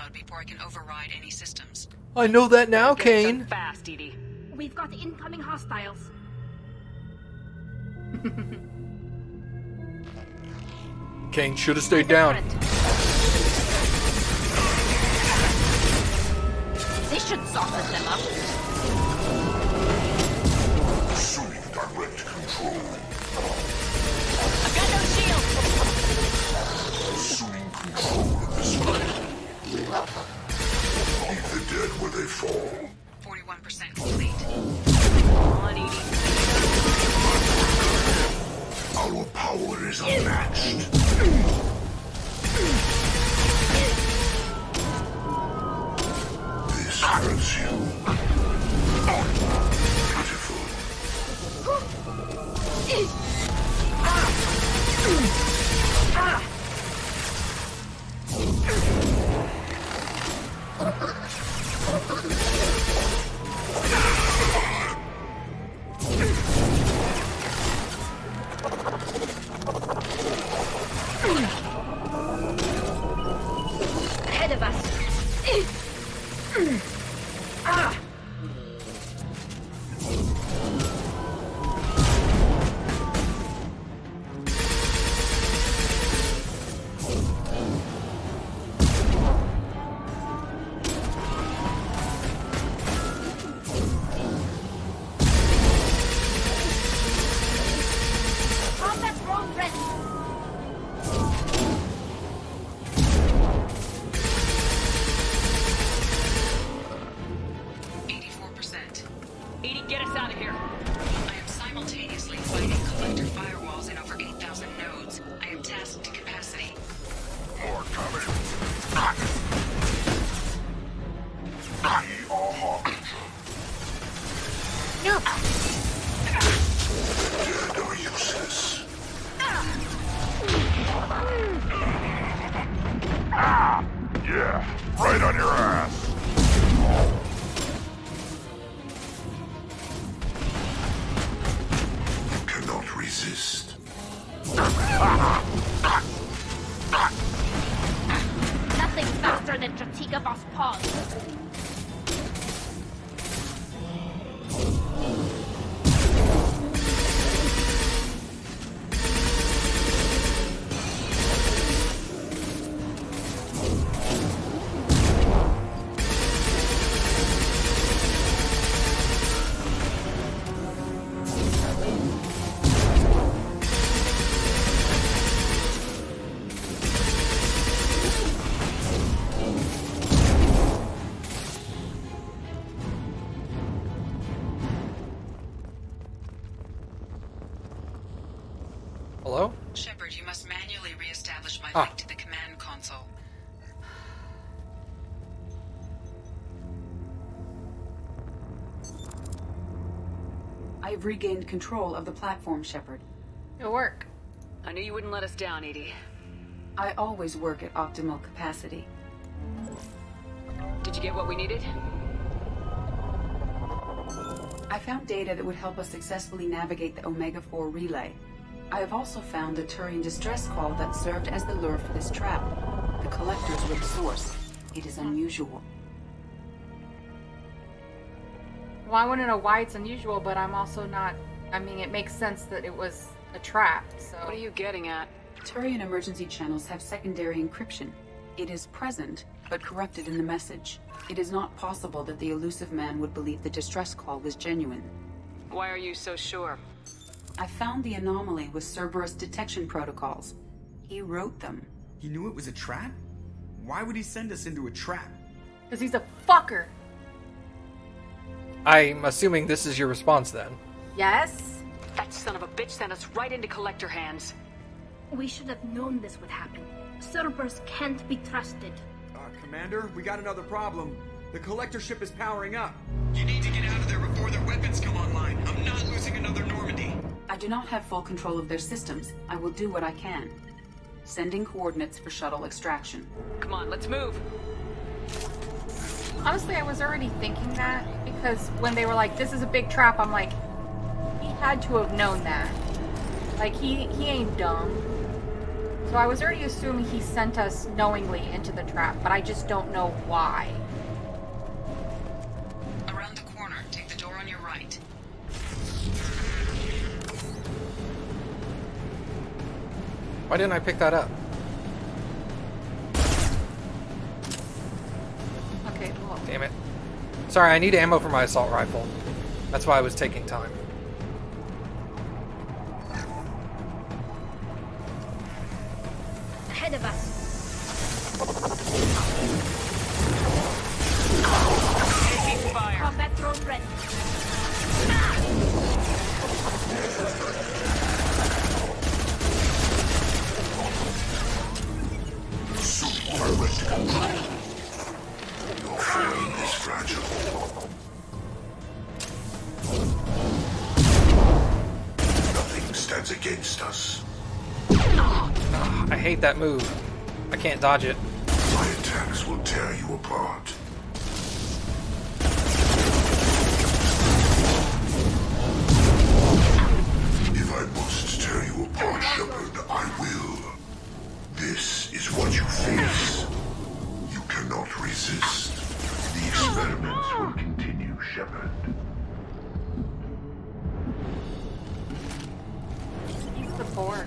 cloud before I can override any systems. I know that now, Kane. Fast, Edie. We've got incoming hostiles. Kane should have stayed down. This should soften them up. Assuming direct control. I've got no shield. Assuming control of this fight. Leave the dead where they fall. 41% complete. Come on, Edie. Our power is unmatched. This hurts you. Pitiful. Ahead of us. Combat drone ready. 84%. Edie, get us out of here. I am simultaneously fighting collector firewalls in over 8,000 nodes. I am tasked to capacity. More coming. We are hawkers. No. Dead are useless. Yeah, right on your ass. You cannot resist. Nothing faster than Strategic Boss Paws. Hello? Shepard, you must manually re-establish my Ah. link to the command console. I've regained control of the platform, Shepard. It'll work. I knew you wouldn't let us down, Edie. I always work at optimal capacity. Did you get what we needed? I found data that would help us successfully navigate the Omega-4 relay. I have also found a Turian distress call that served as the lure for this trap. The collectors were the source. It is unusual. Well, I want to know why it's unusual, but I'm also not... I mean, it makes sense that it was a trap, so... What are you getting at? Turian emergency channels have secondary encryption. It is present, but corrupted in the message. It is not possible that the elusive man would believe the distress call was genuine. Why are you so sure? I found the anomaly with Cerberus detection protocols. He wrote them. He knew it was a trap? Why would he send us into a trap? Because he's a fucker. I'm assuming this is your response then. Yes? That son of a bitch sent us right into collector hands. We should have known this would happen. Cerberus can't be trusted. Commander, we got another problem. The collector ship is powering up. You need to get out of there before their weapons come online. I'm not losing another Normandy. I do not have full control of their systems. I will do what I can. Sending coordinates for shuttle extraction. Come on, let's move. Honestly, I was already thinking that, because when they were like, this is a big trap, I'm like, he had to have known that. Like, he ain't dumb. So I was already assuming he sent us knowingly into the trap, but I just don't know why. Around the corner, take the door on your right. Why didn't I pick that up? Okay, well. Damn it. Sorry, I need ammo for my assault rifle. That's why I was taking time. Ahead of us. Taking fire. Combat drone ready. Your flame is fragile. Nothing stands against us. I hate that move. I can't dodge it. My attacks will tear you apart. If I must tear you apart, Shepard, I will. This is what you face. You cannot resist. The experiments will continue, Shepard. He's the Borg.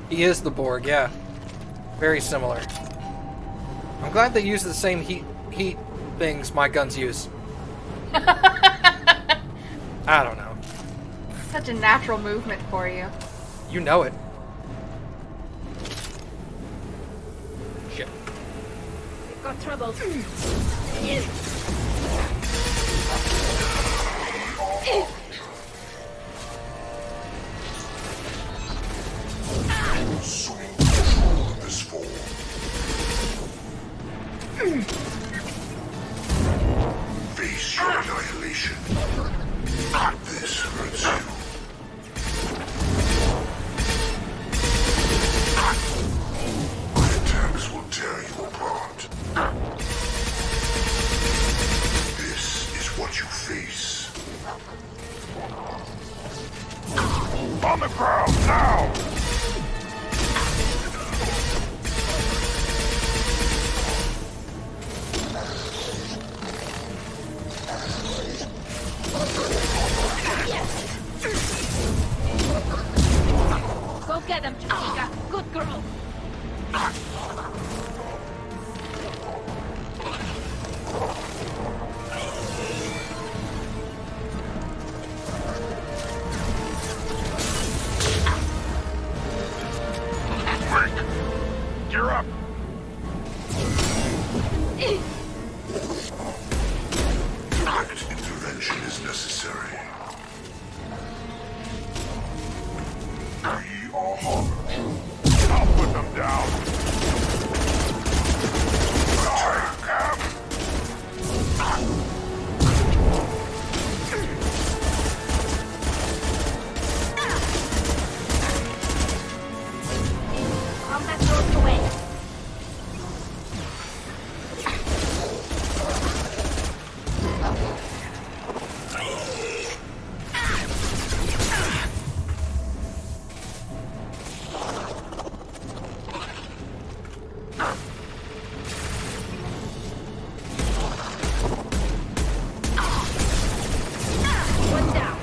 He is the Borg, yeah. Very similar. I'm glad they use the same heat things my guns use. I don't know. Such a natural movement for you. You know it. Shit. We've got troubles. Assume control of this form. Face your annihilation. This hurts you. My attacks will tear you apart. This is what you face. On the ground, now! Go get him, Chica. Good girl. You're up! Direct intervention is necessary. We are harmed. I'll put them down. Attack! Combat drones away. One down.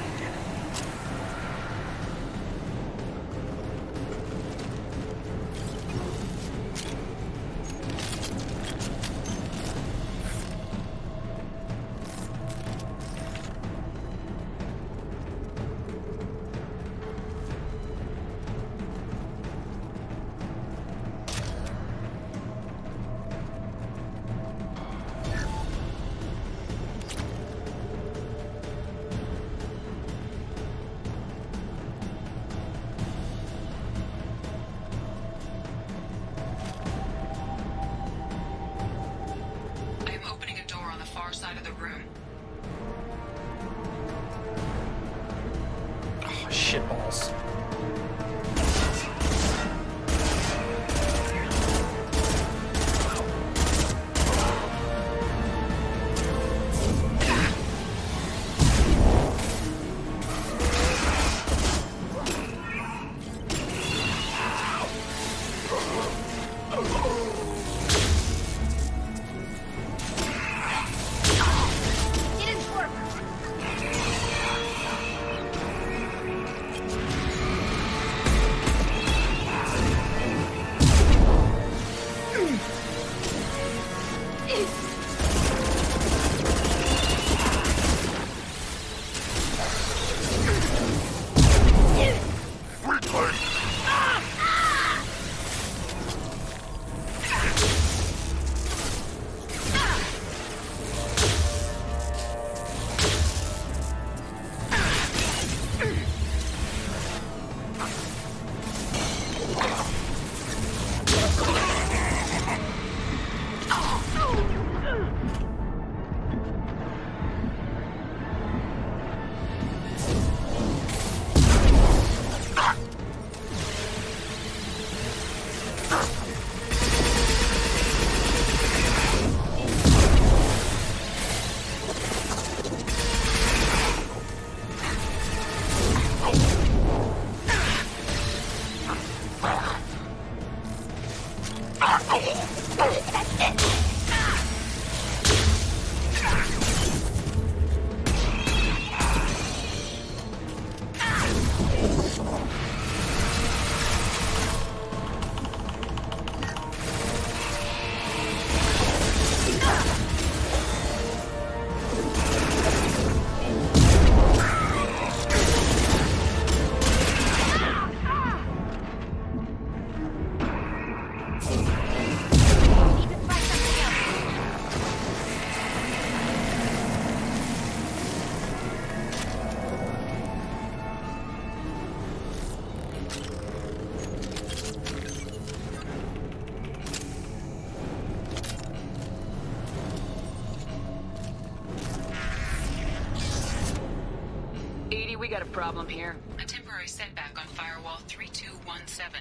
We got a problem here. A temporary setback on Firewall 3217.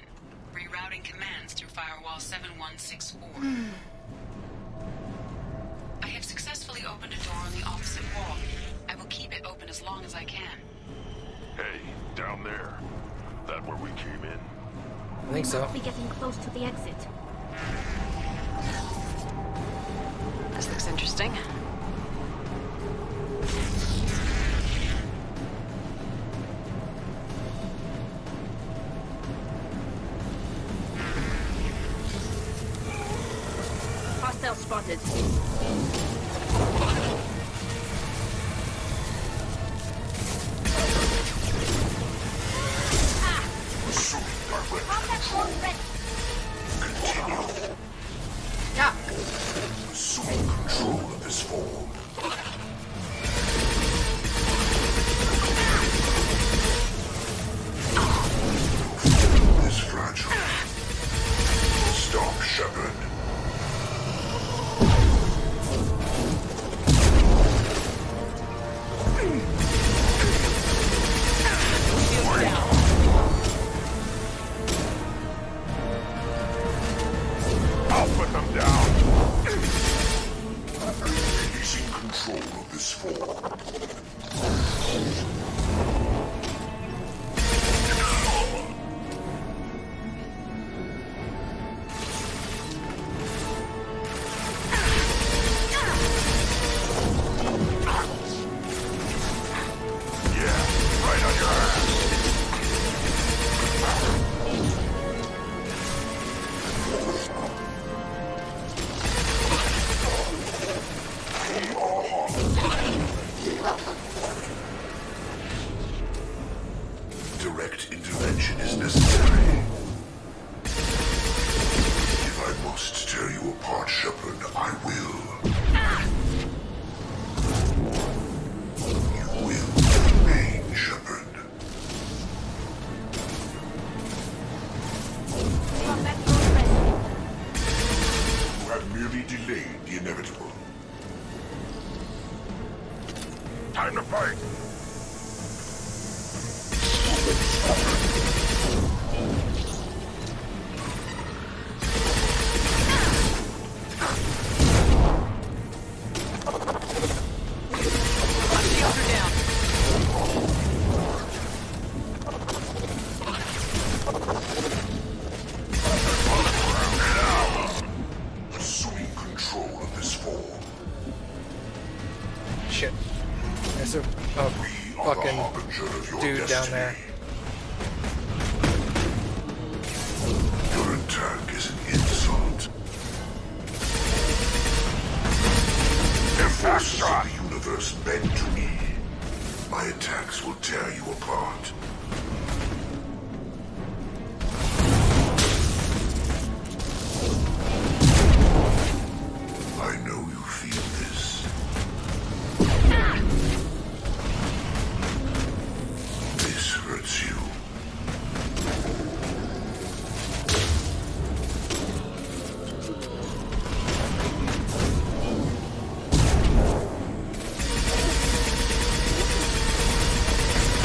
Rerouting commands through Firewall 7164. I have successfully opened a door on the opposite wall. I will keep it open as long as I can. Hey, down there. That where we came in? I think so. We're getting close to the exit. This looks interesting. Hostile spotted. Yeah. Assuming control of this form. Is fragile. Stop, Shepard. I'll put them down. Releasing control of this form. Yeah, right on your ass. Direct intervention is necessary. If I must tear you apart, Shepard, I will. You will remain, Shepard. You have merely delayed the inevitable. Time to fight! Assuming control of this form. Shit. There's a fucking dude down there. Your attack is an insult. The forces of the universe bend to me. My attacks will tear you apart. I know you feel this. This hurts you.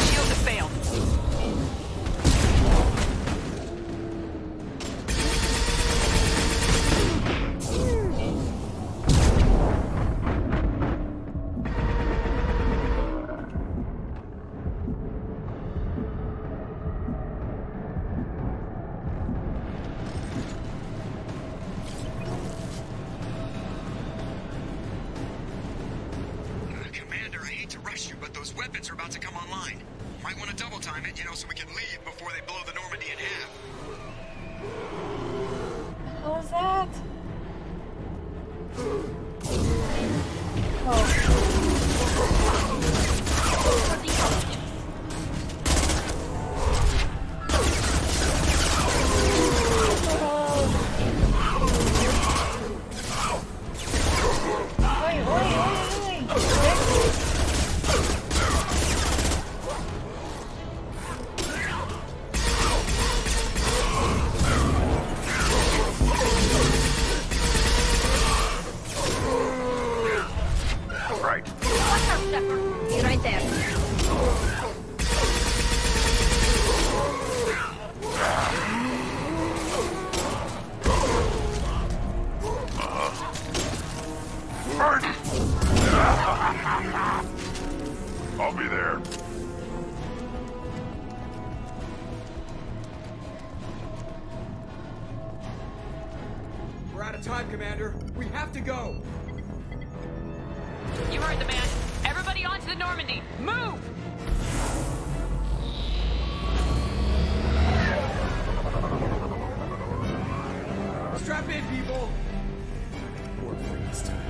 Shield has failed. Those weapons are about to come online. Might want to double time it, so we can leave before they blow the Normandy in half. What was that? Right there. I'll be there. We're out of time, Commander. We have to go. You heard the man. Everybody onto the Normandy. Move! Strap in, people. Work for this time.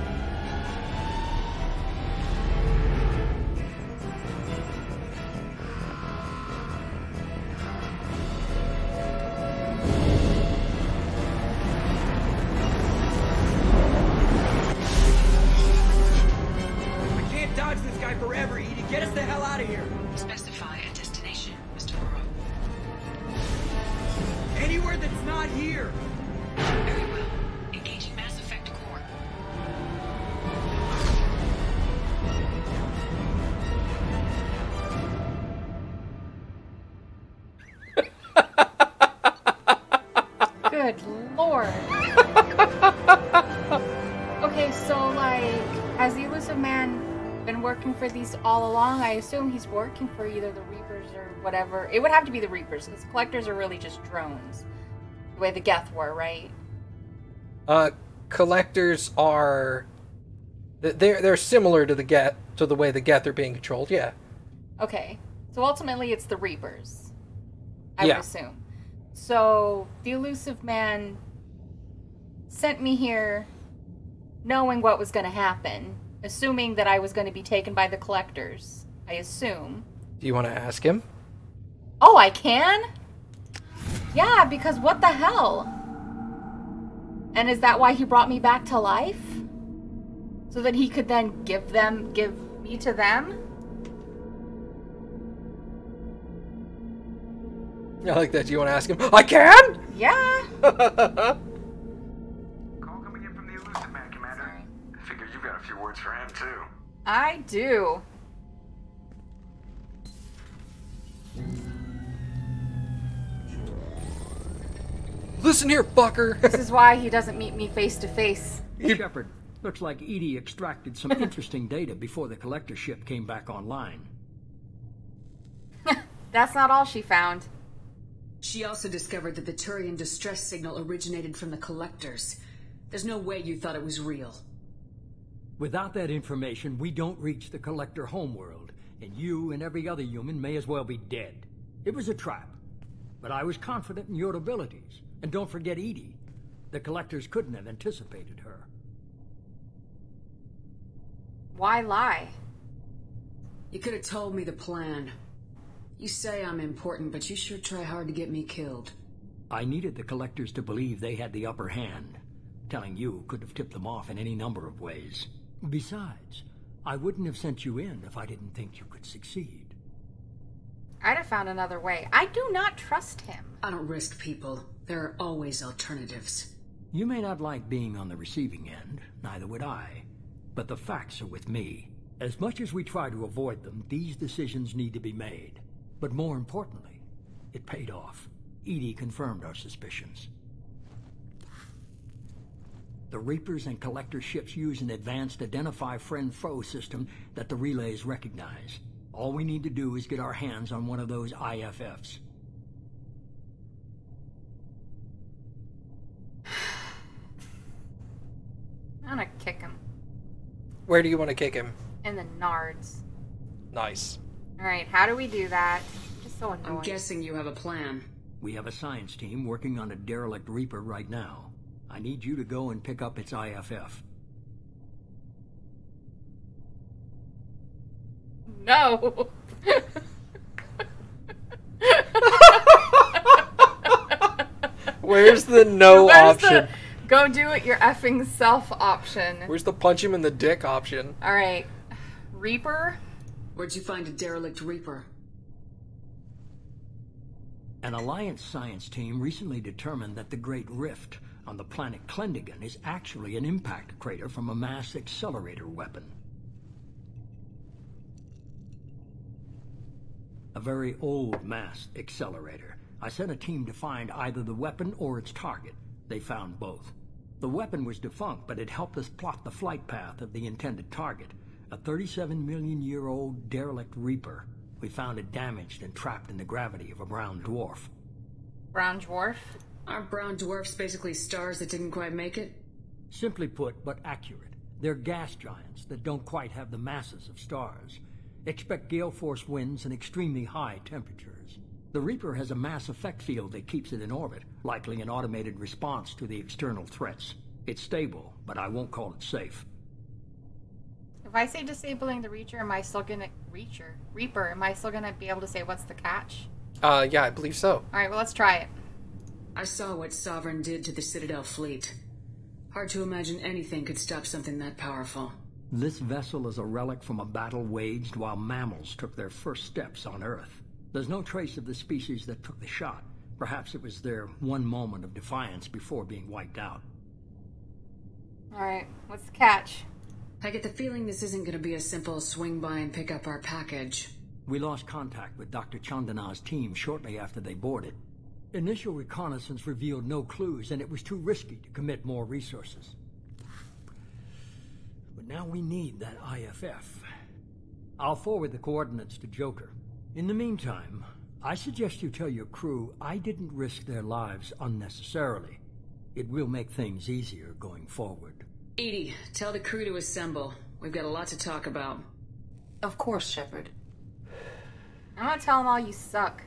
Dodge this guy forever, Edie. Get us the hell out of here. Specify a destination, Mr. Burrow. Anywhere that's not here. Very well. Engaging Mass Effect core. Good lord. Okay, so has the elusive man been working for these all along? I assume he's working for either the Reapers or whatever. It would have to be the Reapers, because collectors are really just drones. The way the Geth were, right? Collectors are... They're similar to the way the Geth are being controlled, yeah. Okay. So ultimately it's the Reapers, I would Yeah. assume. So the elusive man sent me here knowing what was going to happen. Assuming that I was going to be taken by the collectors. I assume. Do you want to ask him? Oh, I can? Yeah, because what the hell? And is that why he brought me back to life? So that he could then give me to them? I like that. Do you want to ask him? I can? Yeah. Call coming in from the elusive man, Commander. I figure you've got a few words for him, too. I do. Listen here, fucker. This is why he doesn't meet me face to face. Shepard, looks like Edie extracted some interesting data before the collector ship came back online. That's not all she found. She also discovered that the Turian distress signal originated from the collectors. There's no way you thought it was real. Without that information, we don't reach the collector homeworld, and you and every other human may as well be dead. It was a trap, but I was confident in your abilities. And don't forget Edie. The collectors couldn't have anticipated her. Why lie? You could have told me the plan. You say I'm important, but you sure try hard to get me killed. I needed the collectors to believe they had the upper hand. Telling you could have tipped them off in any number of ways. Besides, I wouldn't have sent you in if I didn't think you could succeed. I'd have found another way. I do not trust him. I don't risk people. There are always alternatives. You may not like being on the receiving end, neither would I. But the facts are with me. As much as we try to avoid them, these decisions need to be made. But more importantly, it paid off. Edie confirmed our suspicions. The Reapers and Collector ships use an advanced identify friend-foe system that the relays recognize. All we need to do is get our hands on one of those IFFs. I'm gonna kick him. Where do you want to kick him? In the nards. Nice. Alright, how do we do that? Just so annoying. I'm guessing you have a plan. We have a science team working on a derelict Reaper right now. I need you to go and pick up its IFF. No! Where's the no option? Go do it your effing self option. Where's the punch him in the dick option? Alright. Reaper? Where'd you find a derelict Reaper? An Alliance science team recently determined that the Great Rift on the planet Klendigan is actually an impact crater from a mass accelerator weapon. A very old mass accelerator. I sent a team to find either the weapon or its target. They found both. The weapon was defunct, but it helped us plot the flight path of the intended target. A 37-million-year-old derelict Reaper. We found it damaged and trapped in the gravity of a brown dwarf. Brown dwarf? Aren't brown dwarfs basically stars that didn't quite make it? Simply put, but accurate. They're gas giants that don't quite have the masses of stars. Expect gale force winds and extremely high temperatures. The Reaper has a mass effect field that keeps it in orbit, likely an automated response to the external threats. It's stable, but I won't call it safe. If I say disabling the Reaper, am I still gonna Reaper, am I still gonna be able to say what's the catch? Yeah, I believe so. Alright, well let's try it. I saw what Sovereign did to the Citadel fleet. Hard to imagine anything could stop something that powerful. This vessel is a relic from a battle waged while mammals took their first steps on Earth. There's no trace of the species that took the shot. Perhaps it was their one moment of defiance before being wiped out. Alright, what's the catch? I get the feeling this isn't going to be a simple swing by and pick up our package. We lost contact with Dr. Chandana's team shortly after they boarded. Initial reconnaissance revealed no clues, and it was too risky to commit more resources. But now we need that IFF. I'll forward the coordinates to Joker. In the meantime, I suggest you tell your crew I didn't risk their lives unnecessarily. It will make things easier going forward. Edie, tell the crew to assemble. We've got a lot to talk about. Of course, Shepard. I'm gonna tell them all you suck.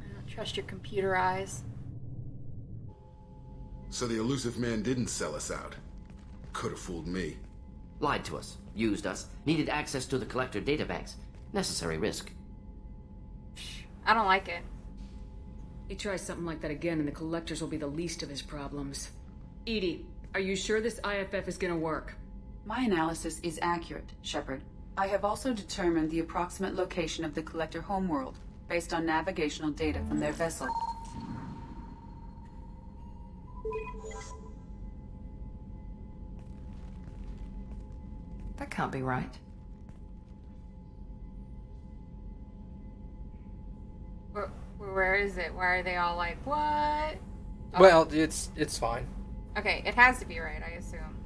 I don't trust your computer eyes. So the elusive man didn't sell us out. Could have fooled me. Lied to us, used us, needed access to the collector databanks. Necessary risk. I don't like it. He tries something like that again and the collectors will be the least of his problems. Edie, are you sure this IFF is gonna work? My analysis is accurate, Shepard. I have also determined the approximate location of the collector homeworld, based on navigational data from their vessel. That can't be right. Where is it? Why are they all like, what? Oh. Well, it's fine. Okay, it has to be right, I assume.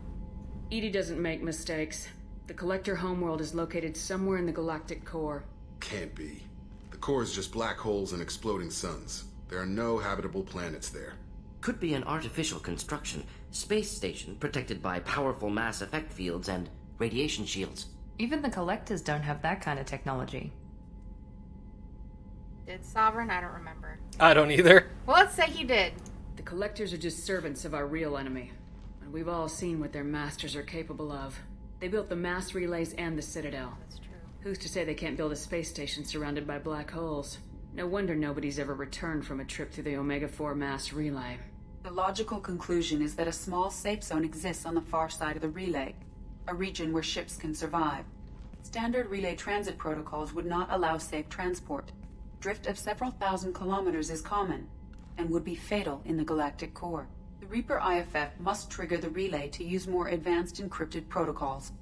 Edie doesn't make mistakes. The collector homeworld is located somewhere in the galactic core. Can't be. The core is just black holes and exploding suns. There are no habitable planets there. Could be an artificial construction, space station protected by powerful mass effect fields and radiation shields. Even the collectors don't have that kind of technology. Did Sovereign? I don't remember. I don't either. Well, let's say he did. The collectors are just servants of our real enemy. And we've all seen what their masters are capable of. They built the mass relays and the Citadel. That's true. Who's to say they can't build a space station surrounded by black holes? No wonder nobody's ever returned from a trip through the Omega-4 mass relay. The logical conclusion is that a small safe zone exists on the far side of the relay, a region where ships can survive. Standard relay transit protocols would not allow safe transport. Drift of several thousand kilometers is common, and would be fatal in the galactic core. The Reaper IFF must trigger the relay to use more advanced encrypted protocols.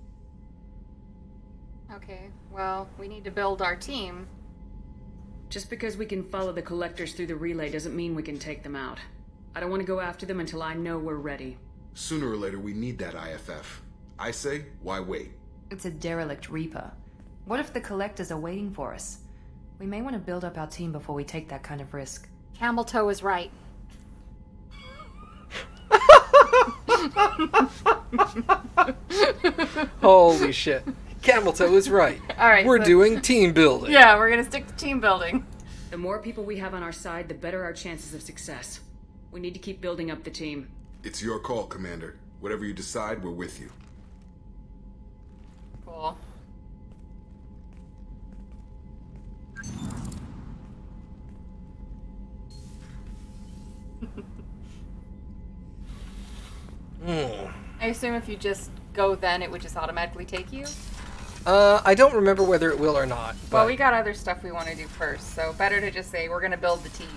Okay, well, we need to build our team. Just because we can follow the collectors through the relay doesn't mean we can take them out. I don't want to go after them until I know we're ready. Sooner or later, we need that IFF. I say, why wait? It's a derelict Reaper. What if the collectors are waiting for us? We may want to build up our team before we take that kind of risk. Camel Toe is right. Holy shit. Cameltoe is right. All right, We're doing team building. Yeah, we're gonna stick to team building. The more people we have on our side, the better our chances of success. We need to keep building up the team. It's your call, Commander. Whatever you decide, we're with you. Cool. I assume if you just go then, it would just automatically take you? I don't remember whether it will or not. But... Well, we got other stuff we want to do first, so better to just say we're going to build the team.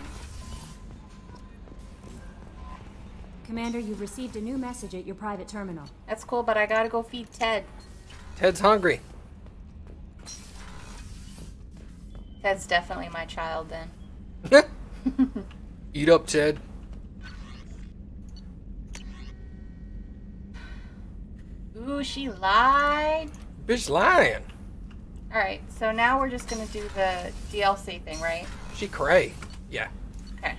Commander, you've received a new message at your private terminal. That's cool, but I gotta go feed Ted. Ted's hungry. Ted's definitely my child then. Eat up, Ted. Ooh, she lied. Bitch lying. Alright, so now we're just gonna do the DLC thing, right? She cray. Yeah. Okay.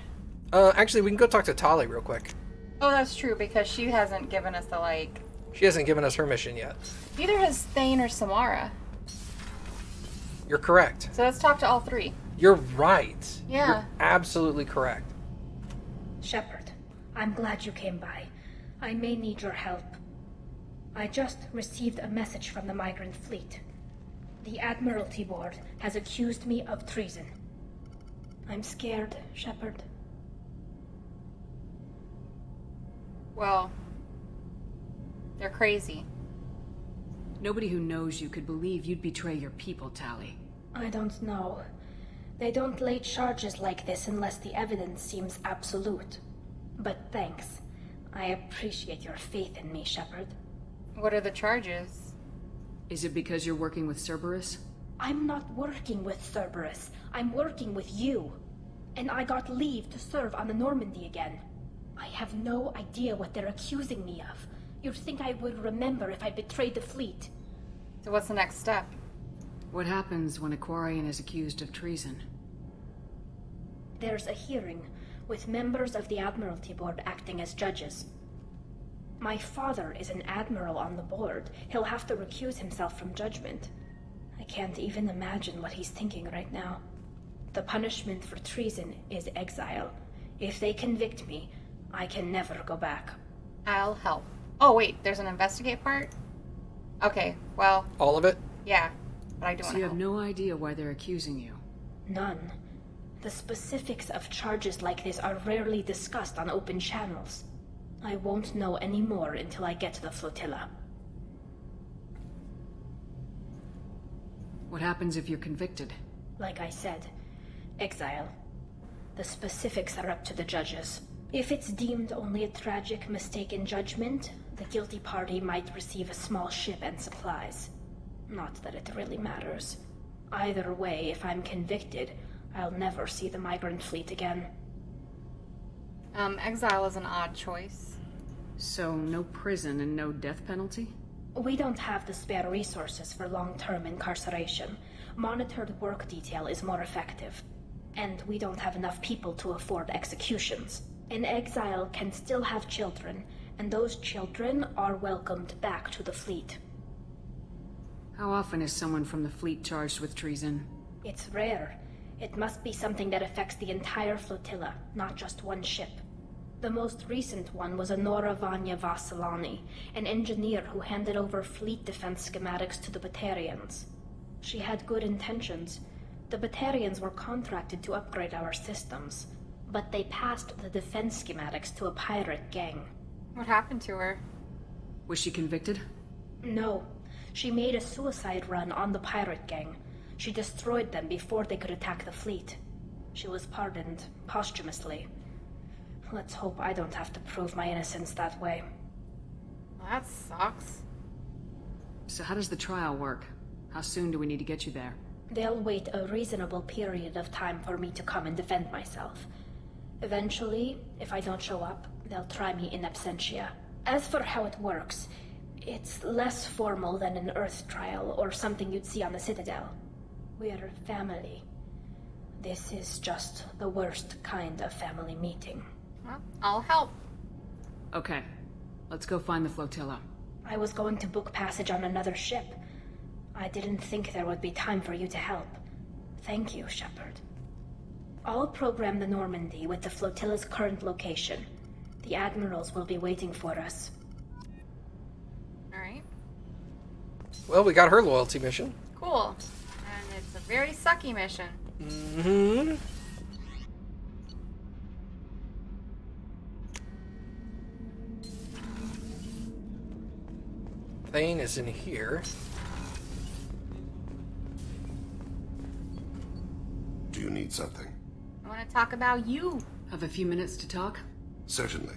Actually, we can go talk to Tali real quick. Oh, that's true, because she hasn't given us the, like... She hasn't given us her mission yet. Neither has Thane or Samara. You're correct. So let's talk to all three. You're right. Yeah. You're absolutely correct. Shepard, I'm glad you came by. I may need your help. I just received a message from the migrant fleet. The Admiralty Board has accused me of treason. I'm scared, Shepard. Well, they're crazy. Nobody who knows you could believe you'd betray your people, Tali. I don't know. They don't lay charges like this unless the evidence seems absolute. But thanks. I appreciate your faith in me, Shepard. What are the charges? Is it because you're working with Cerberus? I'm not working with Cerberus. I'm working with you. And I got leave to serve on the Normandy again. I have no idea what they're accusing me of. You'd think I would remember if I betrayed the fleet. So what's the next step? What happens when a Quarian is accused of treason? There's a hearing, with members of the Admiralty Board acting as judges. My father is an admiral on the board. He'll have to recuse himself from judgment. I can't even imagine what he's thinking right now. The punishment for treason is exile. If they convict me, I can never go back. I'll help. Oh, wait, there's an investigate part? Okay, well... All of it? Yeah, but I do want to So you have no idea why they're accusing you? None. The specifics of charges like this are rarely discussed on open channels. I won't know any more until I get to the flotilla. What happens if you're convicted? Like I said, exile. The specifics are up to the judges. If it's deemed only a tragic mistake in judgment, the guilty party might receive a small ship and supplies. Not that it really matters. Either way, if I'm convicted, I'll never see the migrant fleet again. Exile is an odd choice. So, no prison and no death penalty? We don't have the spare resources for long-term incarceration. Monitored work detail is more effective. And we don't have enough people to afford executions. An exile can still have children, and those children are welcomed back to the fleet. How often is someone from the fleet charged with treason? It's rare. It must be something that affects the entire flotilla, not just one ship. The most recent one was Honora Vanya Vassilani, an engineer who handed over fleet defense schematics to the Batarians. She had good intentions. The Batarians were contracted to upgrade our systems, but they passed the defense schematics to a pirate gang. What happened to her? Was she convicted? No. She made a suicide run on the pirate gang. She destroyed them before they could attack the fleet. She was pardoned posthumously. Let's hope I don't have to prove my innocence that way. Well, that sucks. So how does the trial work? How soon do we need to get you there? They'll wait a reasonable period of time for me to come and defend myself. Eventually, if I don't show up, they'll try me in absentia. As for how it works, it's less formal than an Earth trial or something you'd see on the Citadel. We're family. This is just the worst kind of family meeting. Well, I'll help. Okay, let's go find the flotilla. I was going to book passage on another ship. I didn't think there would be time for you to help. Thank you, Shepard. I'll program the Normandy with the flotilla's current location. The admirals will be waiting for us. Alright. Well, we got her loyalty mission. Cool. And it's a very sucky mission. Mm-hmm. Thane is in here. Do you need something? I want to talk about you. Have a few minutes to talk? Certainly.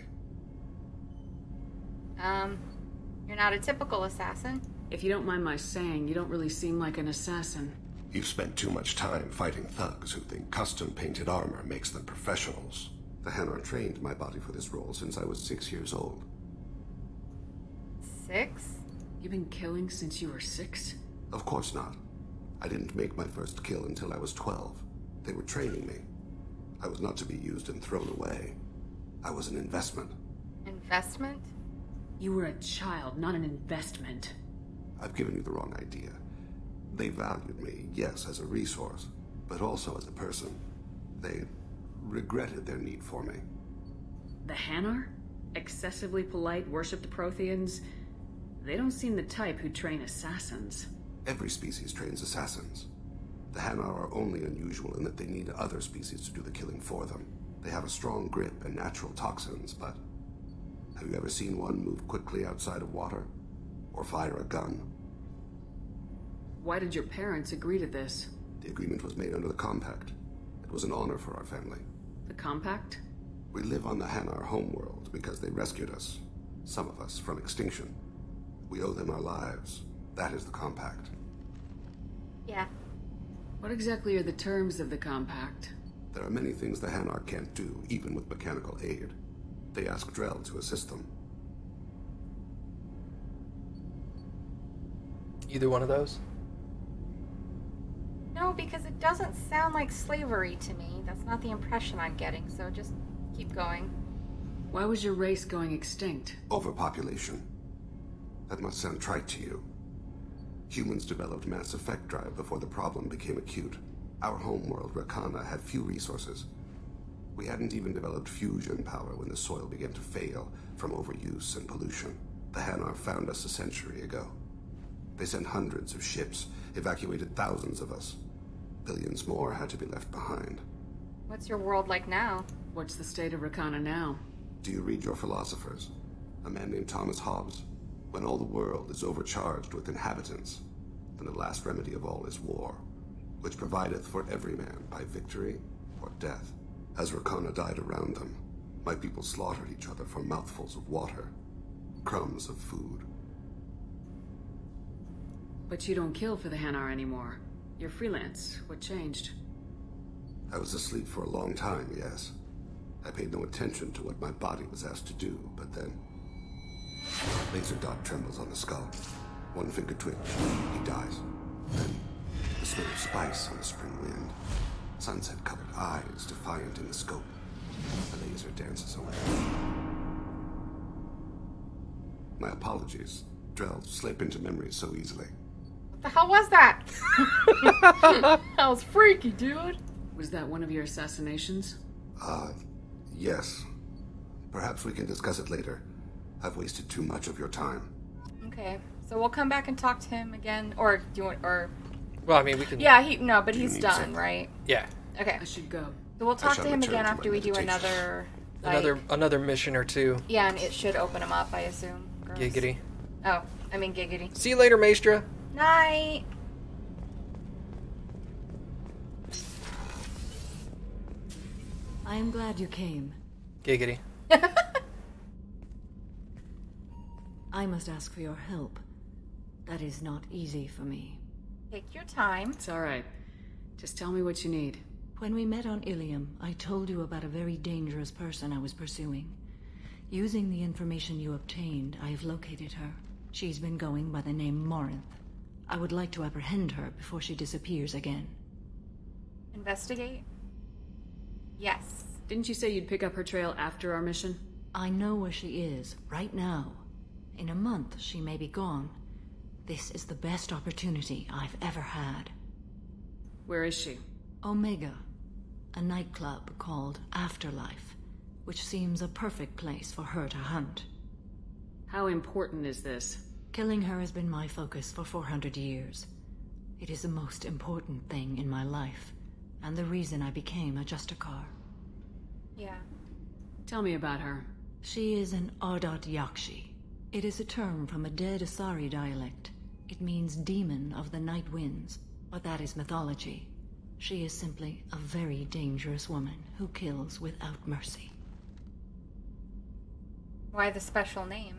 You're not a typical assassin. If you don't mind my saying, you don't really seem like an assassin. You've spent too much time fighting thugs who think custom-painted armor makes them professionals. The Hanar trained my body for this role since I was 6 years old. 6? You've been killing since you were 6? Of course not. I didn't make my first kill until I was 12. They were training me. I was not to be used and thrown away. I was an investment. Investment? You were a child, not an investment. I've given you the wrong idea. They valued me, yes, as a resource, but also as a person. They regretted their need for me. The Hanar? Excessively polite, worship the Protheans? They don't seem the type who train assassins. Every species trains assassins. The Hanar are only unusual in that they need other species to do the killing for them. They have a strong grip and natural toxins, but have you ever seen one move quickly outside of water? Or fire a gun? Why did your parents agree to this? The agreement was made under the Compact. It was an honor for our family. The Compact? We live on the Hanar homeworld because they rescued us, some of us, from extinction. We owe them our lives. That is the Compact. Yeah. What exactly are the terms of the Compact? There are many things the Hanar can't do, even with mechanical aid. They ask Drell to assist them. Either one of those? No, because it doesn't sound like slavery to me. That's not the impression I'm getting, so just keep going. Why was your race going extinct? Overpopulation. That must sound trite to you. Humans developed mass effect drive before the problem became acute. Our homeworld, Rakana, had few resources. We hadn't even developed fusion power when the soil began to fail from overuse and pollution. The Hanar found us a century ago. They sent hundreds of ships, evacuated thousands of us. Billions more had to be left behind. What's your world like now? What's the state of Rakana now? Do you read your philosophers? A man named Thomas Hobbes. When all the world is overcharged with inhabitants, then the last remedy of all is war, which provideth for every man by victory or death. As Rakana died around them, my people slaughtered each other for mouthfuls of water, crumbs of food. But you don't kill for the Hanar anymore. You're freelance. What changed? I was asleep for a long time, yes. I paid no attention to what my body was asked to do, but then... Laser dot trembles on the skull. One finger twitch. He dies. Then, the smell of spice on the spring wind. Sunset-colored eyes defiant in the scope. The laser dances away. My apologies. Drell slip into memory so easily. What the hell was that? That was freaky, dude. Was that one of your assassinations? Yes. Perhaps we can discuss it later. I've wasted too much of your time. Okay, so we'll come back and talk to him again, or do you want, or... Well, I mean, we can... Yeah, but he's done, something? right? Yeah. Okay. I should go. So we'll talk shall to him return again to after my we do meditation. Another mission or two. Yeah, and it should open him up, I assume. Gross. Giggity. Oh, I mean giggity. See you later, Maestra. Night! I am glad you came. Giggity. I must ask for your help. That is not easy for me. Take your time. It's alright. Just tell me what you need. When we met on Ilium, I told you about a very dangerous person I was pursuing. Using the information you obtained, I have located her. She's been going by the name Morinth. I would like to apprehend her before she disappears again. Investigate? Yes. Didn't you say you'd pick up her trail after our mission? I know where she is, right now. In a month, she may be gone. This is the best opportunity I've ever had. Where is she? Omega, a nightclub called Afterlife, which seems a perfect place for her to hunt. How important is this? Killing her has been my focus for 400 years. It is the most important thing in my life, and the reason I became a Justicar. Yeah. Tell me about her. She is an Ardat Yakshi. It is a term from a dead Asari dialect. It means demon of the night winds, but that is mythology. She is simply a very dangerous woman who kills without mercy. Why the special name?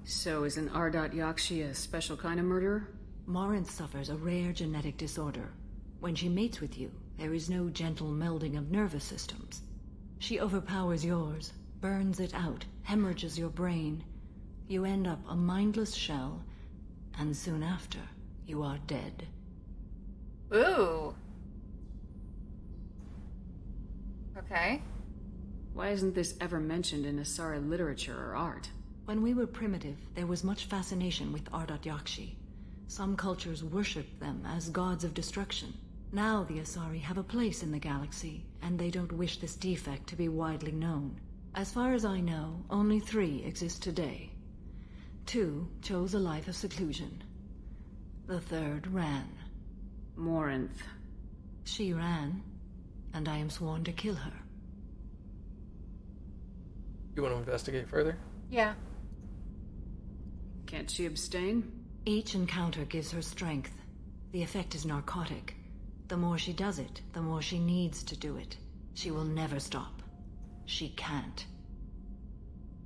So is an Ardat Yakshi a special kind of murderer? Morinth suffers a rare genetic disorder. When she mates with you, there is no gentle melding of nervous systems. She overpowers yours, burns it out, hemorrhages your brain. You end up a mindless shell, and soon after, you are dead. Ooh. Okay. Why isn't this ever mentioned in Asari literature or art? When we were primitive, there was much fascination with Ardat Yakshi. Some cultures worshipped them as gods of destruction. Now the Asari have a place in the galaxy, and they don't wish this defect to be widely known. As far as I know, only 3 exist today. 2 chose a life of seclusion. The 3rd ran. Morinth. She ran, and I am sworn to kill her. You want to investigate further? Yeah. Can't she abstain? Each encounter gives her strength. The effect is narcotic. The more she does it, the more she needs to do it. She will never stop. She can't.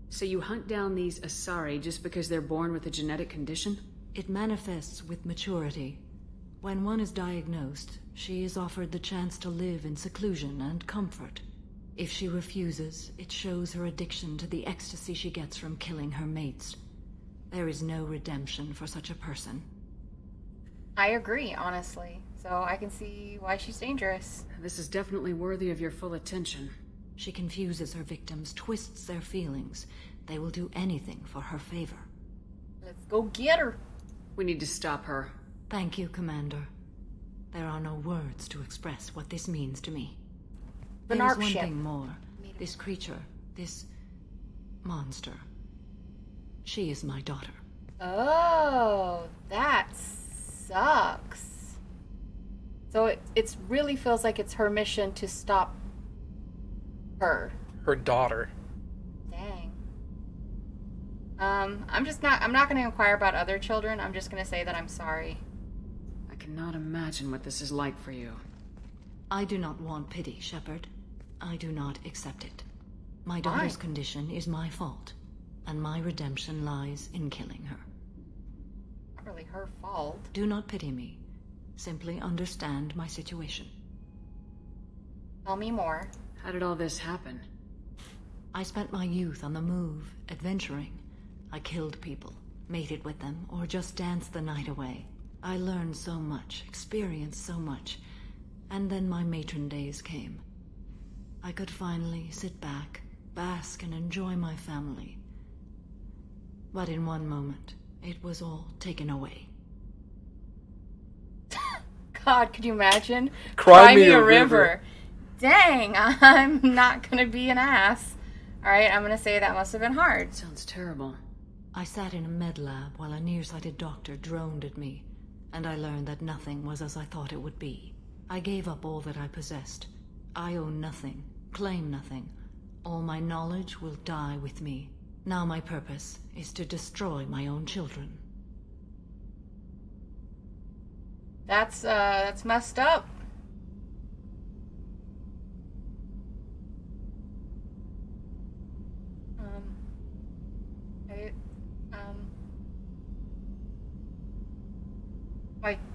So you hunt down these Asari just because they're born with a genetic condition? It manifests with maturity. When one is diagnosed, she is offered the chance to live in seclusion and comfort. If she refuses, it shows her addiction to the ecstasy she gets from killing her mates. There is no redemption for such a person. I agree, honestly. So I can see why she's dangerous. This is definitely worthy of your full attention. She confuses her victims, twists their feelings. They will do anything for her favor. Let's go get her. We need to stop her. Thank you, Commander. There are no words to express what this means to me. There is one thing more. This creature, this monster. She is my daughter. Oh, that sucks. So it really feels like it's her mission to stop her. Her daughter. Dang. I'm not going to inquire about other children. I'm just going to say that I'm sorry. I cannot imagine what this is like for you. I do not want pity, Shepard. I do not accept it. My daughter's condition is my fault, and my redemption lies in killing her. Not really her fault. Do not pity me. Simply understand my situation. Tell me more. How did all this happen? I spent my youth on the move, adventuring. I killed people, mated with them, or just danced the night away. I learned so much, experienced so much, and then my matron days came. I could finally sit back, bask, and enjoy my family. But in one moment, it was all taken away. God, could you imagine? Cry me a river. Dang, I'm not gonna be an ass. Alright, I'm gonna say that must have been hard. Sounds terrible. I sat in a med lab while a nearsighted doctor droned at me, and I learned that nothing was as I thought it would be. I gave up all that I possessed. I own nothing, claim nothing. All my knowledge will die with me. Now my purpose is to destroy my own children. That's messed up.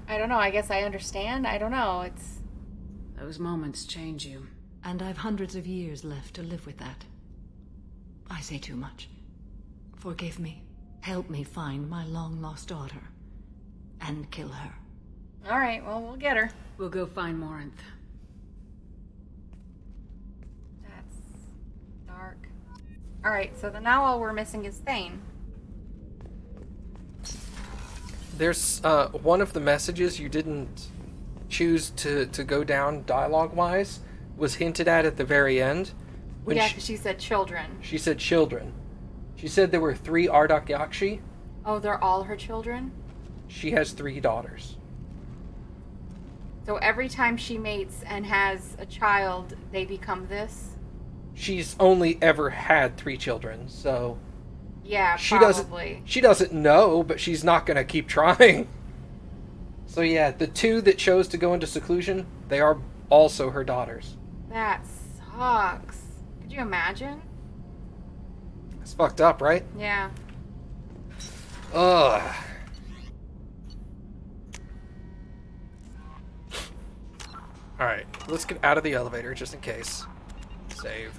I don't know, I guess I understand. I don't know, it's... Those moments change you. And I've hundreds of years left to live with that. I say too much. Forgive me. Help me find my long-lost daughter. And kill her. Alright, well, we'll get her. We'll go find Morinth. That's dark. Alright, so now all we're missing is Thane. There's one of the messages you didn't choose to go down dialogue-wise was hinted at the very end. When Yeah, because she said children. She said children. She said there were 3 Ardok Yakshi. Oh, they're all her children? She has 3 daughters. So every time she mates and has a child, they become this? She's only ever had 3 children, so... Yeah, she probably. She doesn't know, but she's not going to keep trying. So yeah, the 2 that chose to go into seclusion, they are also her daughters. That sucks. Could you imagine? It's fucked up, right? Yeah. Ugh. Alright, let's get out of the elevator just in case. Save.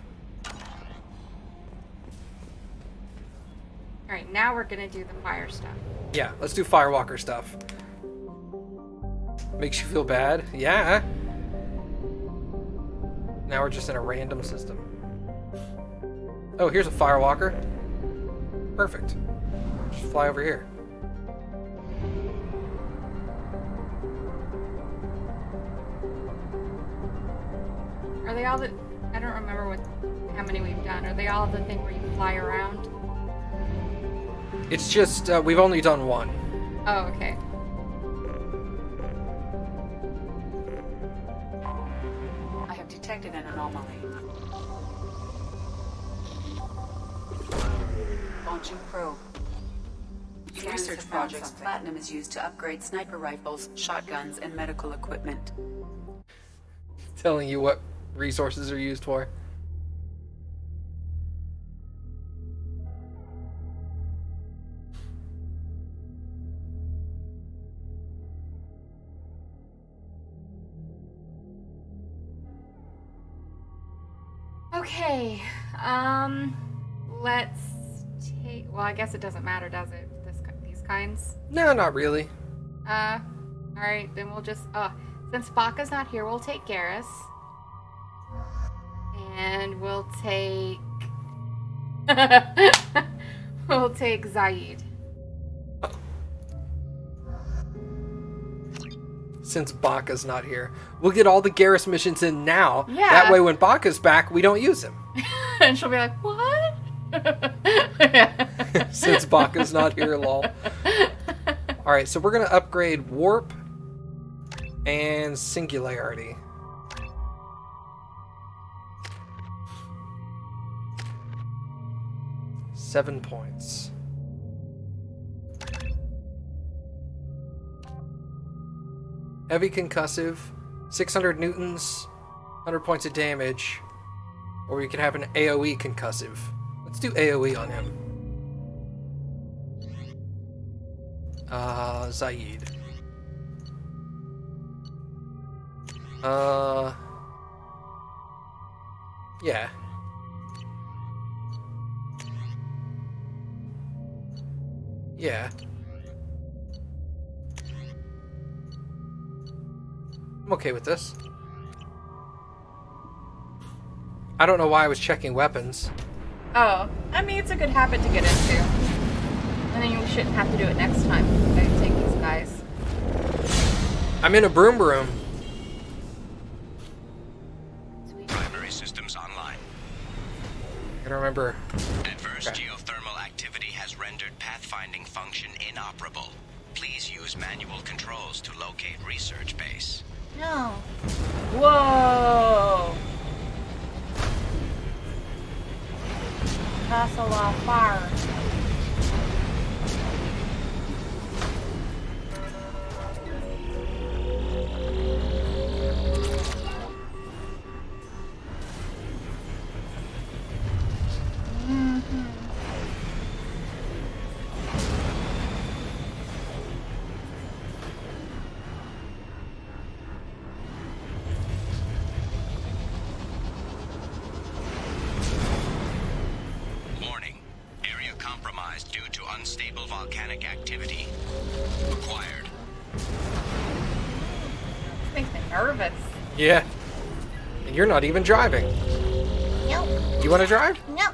Alright, now we're gonna do the fire stuff. Yeah, let's do Firewalker stuff. Makes you feel bad? Yeah. Now we're just in a random system. Oh, here's a Firewalker. Perfect. Just fly over here. Are they all the... I don't remember how many we've done. Are they all the thing where you fly around? It's just, we've only done 1. Oh, okay. I have detected an anomaly. Launching probe. In research projects, platinum is used to upgrade sniper rifles, shotguns, and medical equipment. Telling you what resources are used for. Okay, let's take... Well, I guess it doesn't matter, does it? These kinds? No, not really. Alright, then we'll just... since Baka's not here, we'll take Garrus. And we'll take... we'll take Zaid. Since Baka's not here. We'll get all the Garrus missions in now. Yeah. That way when Baka's back, we don't use him. And she'll be like, what? Since Baka's not here, lol. Alright, so we're going to upgrade Warp and Singularity. $7 points. Heavy concussive, 600 newtons, 100 points of damage, or we can have an AoE concussive. Let's do AoE on him. Zaid. Yeah. Yeah. I'm okay with this. I don't know why I was checking weapons. Oh, I mean, it's a good habit to get into. And then you shouldn't have to do it next time. I take these guys. I'm in a broom room. Primary systems online. Gotta remember. Adverse geothermal activity has rendered pathfinding function inoperable. Please use manual controls to locate research base. No. Whoa! That's a lot of fire. Unstable volcanic activity. Acquired. This makes me nervous. Yeah. And you're not even driving. Nope. You want to drive? No.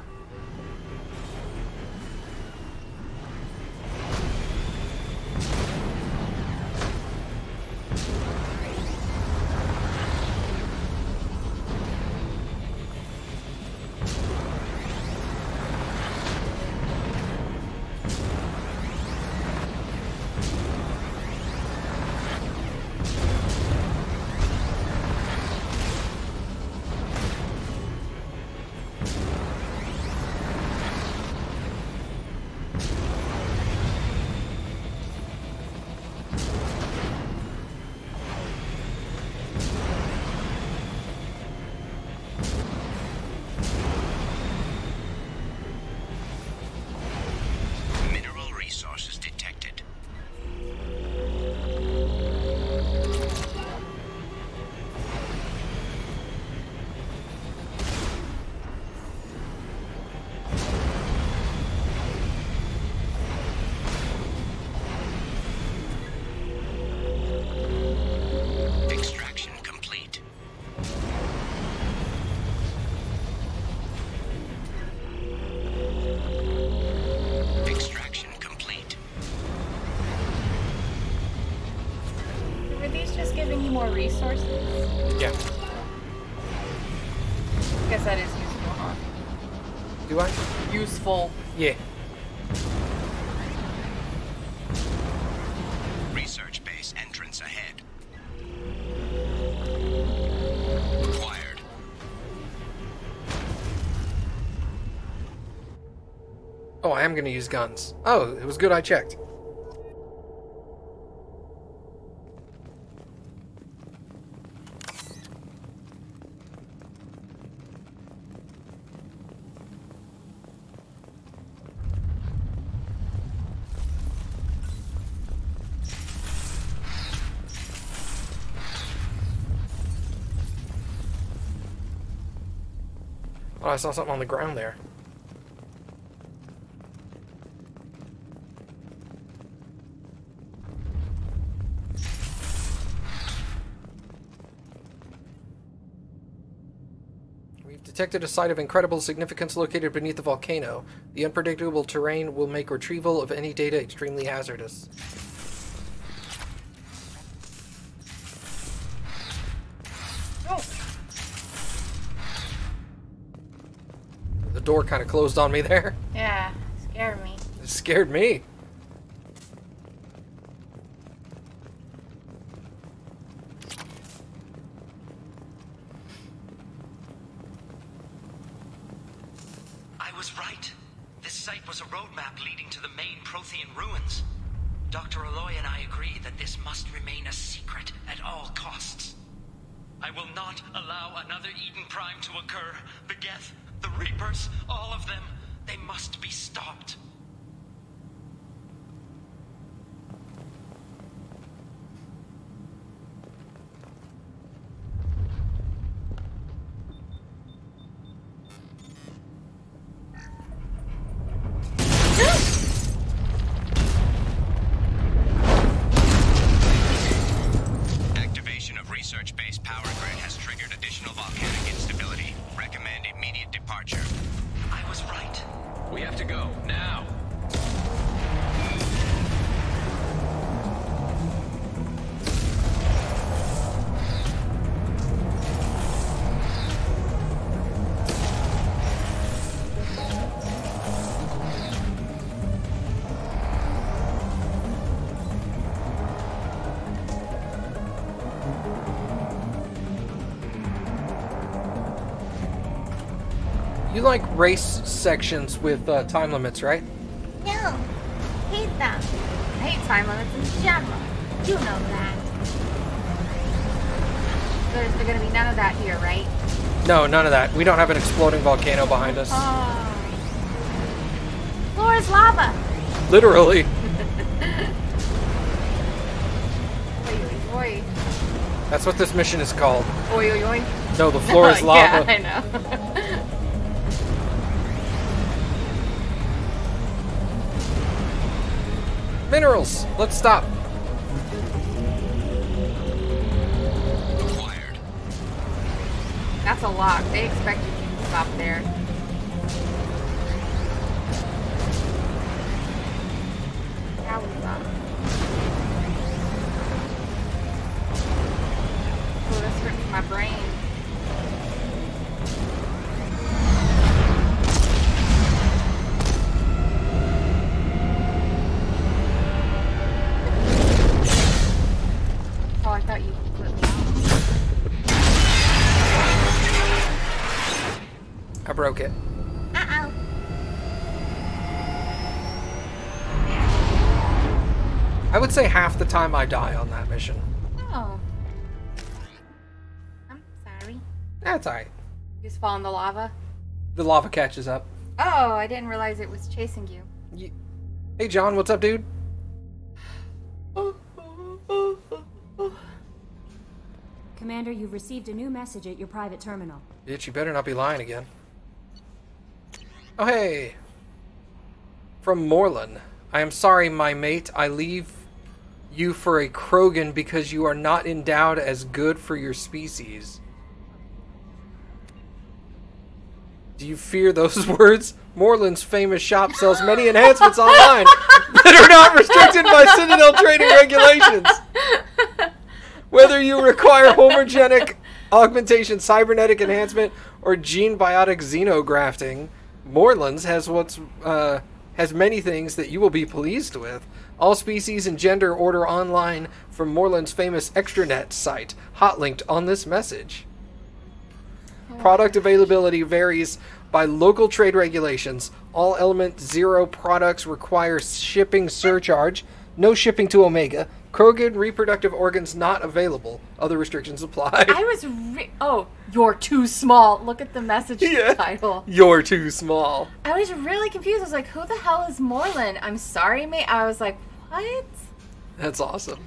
resources? Yeah. I guess that is useful, huh? Do I? Useful. Yeah. Research base entrance ahead. Acquired. Oh, I am going to use guns. Oh, it was good I checked. Oh, I saw something on the ground there. We've detected a site of incredible significance located beneath the volcano. The unpredictable terrain will make retrieval of any data extremely hazardous. The door kind of closed on me there. Yeah, scared me. It scared me. I was right. This site was a roadmap leading to the main Prothean ruins. Dr. Aloy and I agree that this must remain a secret at all costs. I will not allow another Eden Prime to occur. The Geth, the Reapers, all of them, they must be stopped. Activation of research-based power grid has triggered additional volcanic instability. Recommend immediate departure. I was right. We have to go, now. You like race sections with time limits, right? No, hate them. I hate time limits in general. You know that. There's gonna be none of that here, right? No, none of that. We don't have an exploding volcano behind us. Oh. Floor is lava. Literally. Oi, oi, oi. That's what this mission is called. Oi, oi, oi. No, the floor is lava. Yeah, I know. Minerals! Let's stop. Acquired. That's a lock. They expected you to stop there. How is that? Oh, this hurts my brain. Oh, I thought you put me out. I broke it. Uh-oh. I would say half the time I die on that mission. Oh. I'm sorry. That's alright. You just fall in the lava? The lava catches up. Oh, I didn't realize it was chasing you. Hey John, what's up, dude? Commander, you've received a new message at your private terminal. Bitch, you better not be lying again. Oh, hey. From Morlun. I am sorry, my mate. I leave you for a Krogan because you are not endowed as good for your species. Do you fear those words? Morlun's famous shop sells many enhancements online that are not restricted by Citadel trading regulations. Whether you require homogenic augmentation, cybernetic enhancement, or gene biotic xenografting, Morelands has many things that you will be pleased with. All species and gender order online from Moreland's famous extranet site, hot linked on this message. Product availability varies by local trade regulations. All Element Zero products require shipping surcharge. No shipping to Omega. Krogan reproductive organs not available. Other restrictions apply. I was oh, you're too small. Look at the message title. You're too small. I was really confused. I was like, who the hell is Moreland? I'm sorry, mate. I was like, what? That's awesome.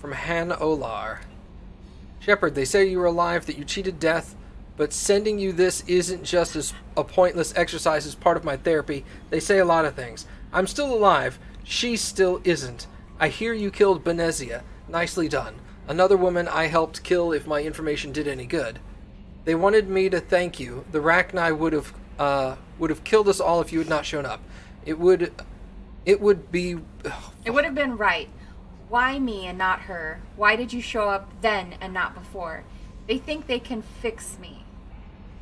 From Han Olar. Shepard, they say you were alive, that you cheated death, but sending you this isn't just a pointless exercise as part of my therapy. They say a lot of things. I'm still alive. She still isn't. I hear you killed Benezia. Nicely done. Another woman I helped kill if my information did any good. They wanted me to thank you. The Rachni would have killed us all if you had not shown up. It would have been right. Why me and not her? Why did you show up then and not before? They think they can fix me.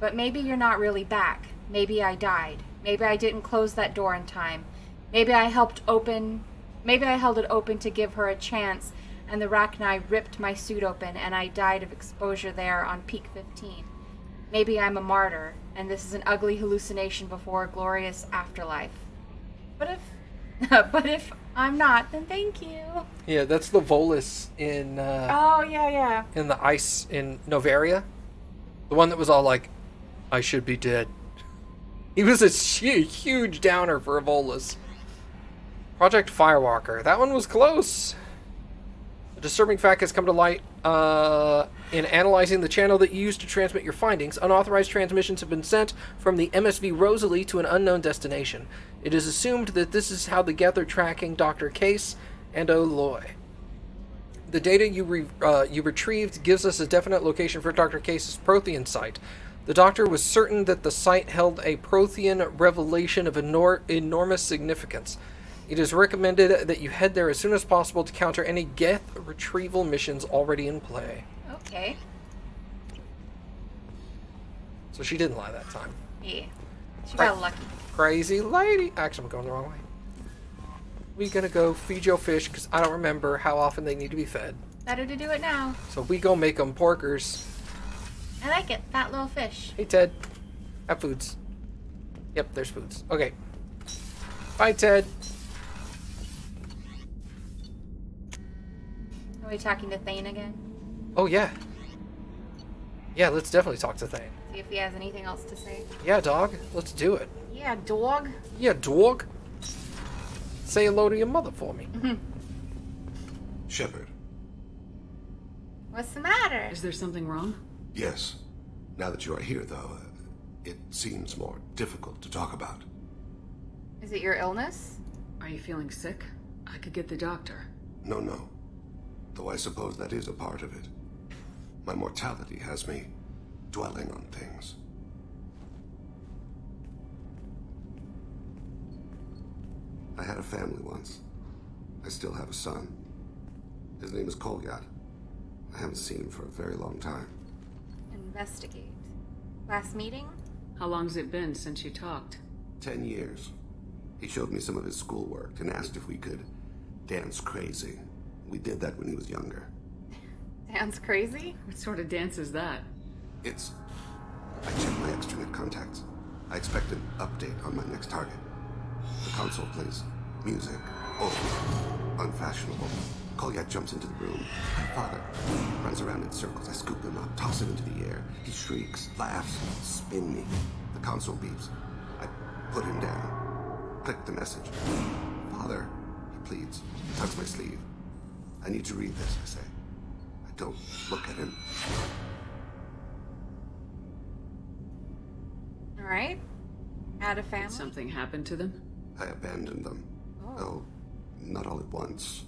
But maybe you're not really back. Maybe I died. Maybe I didn't close that door in time. Maybe I held it open to give her a chance, and the Rachni ripped my suit open and I died of exposure there on Peak 15. Maybe I'm a martyr, and this is an ugly hallucination before a glorious afterlife. But if I'm not, then thank you. Yeah, that's the Volus in in the ice in Novaria. The one that was all like, I should be dead. He was a huge downer for a Volus. Project Firewalker. That one was close. A disturbing fact has come to light in analyzing the channel that you used to transmit your findings. Unauthorized transmissions have been sent from the MSV Rosalie to an unknown destination. It is assumed that this is how the Geth are tracking Dr. Case and Aloy. The data you retrieved gives us a definite location for Dr. Case's Prothean site. The Doctor was certain that the site held a Prothean revelation of enormous significance. It is recommended that you head there as soon as possible to counter any Geth retrieval missions already in play. Okay. So she didn't lie that time. Yeah. She got lucky. Crazy lady. Actually, I'm going the wrong way. We gonna go feed your fish, because I don't remember how often they need to be fed. Better to do it now. So we go make them porkers. I like it. Fat little fish. Hey, Ted. Have foods. Yep, there's foods. Okay. Bye, Ted. Are we talking to Thane again? Oh, yeah. Yeah, let's definitely talk to Thane. See if he has anything else to say. Yeah, dog. Let's do it. Yeah, dog. Yeah, dog. Say hello to your mother for me. Shepard. What's the matter? Is there something wrong? Yes. Now that you are here, though, it seems more difficult to talk about. Is it your illness? Are you feeling sick? I could get the doctor. No. Though I suppose that is a part of it. My mortality has me dwelling on things. I had a family once. I still have a son. His name is Kolyat. I haven't seen him for a very long time. Investigate. Last meeting? How long's it been since you talked? 10 years. He showed me some of his schoolwork and asked if we could dance crazy. We did that when he was younger. Dance crazy? What sort of dance is that? I checked my extranet contacts. I expect an update on my next target. The console plays music, old, unfashionable. Kolyat jumps into the room. My father runs around in circles. I scoop him up, toss him into the air. He shrieks, laughs, spin me. The console beeps. I put him down. Click the message. Father, he pleads. He tugs my sleeve. I need to read this, I say. I don't look at him. Alright. Had a family? Did something happen to them? I abandoned them. Oh, not all at once.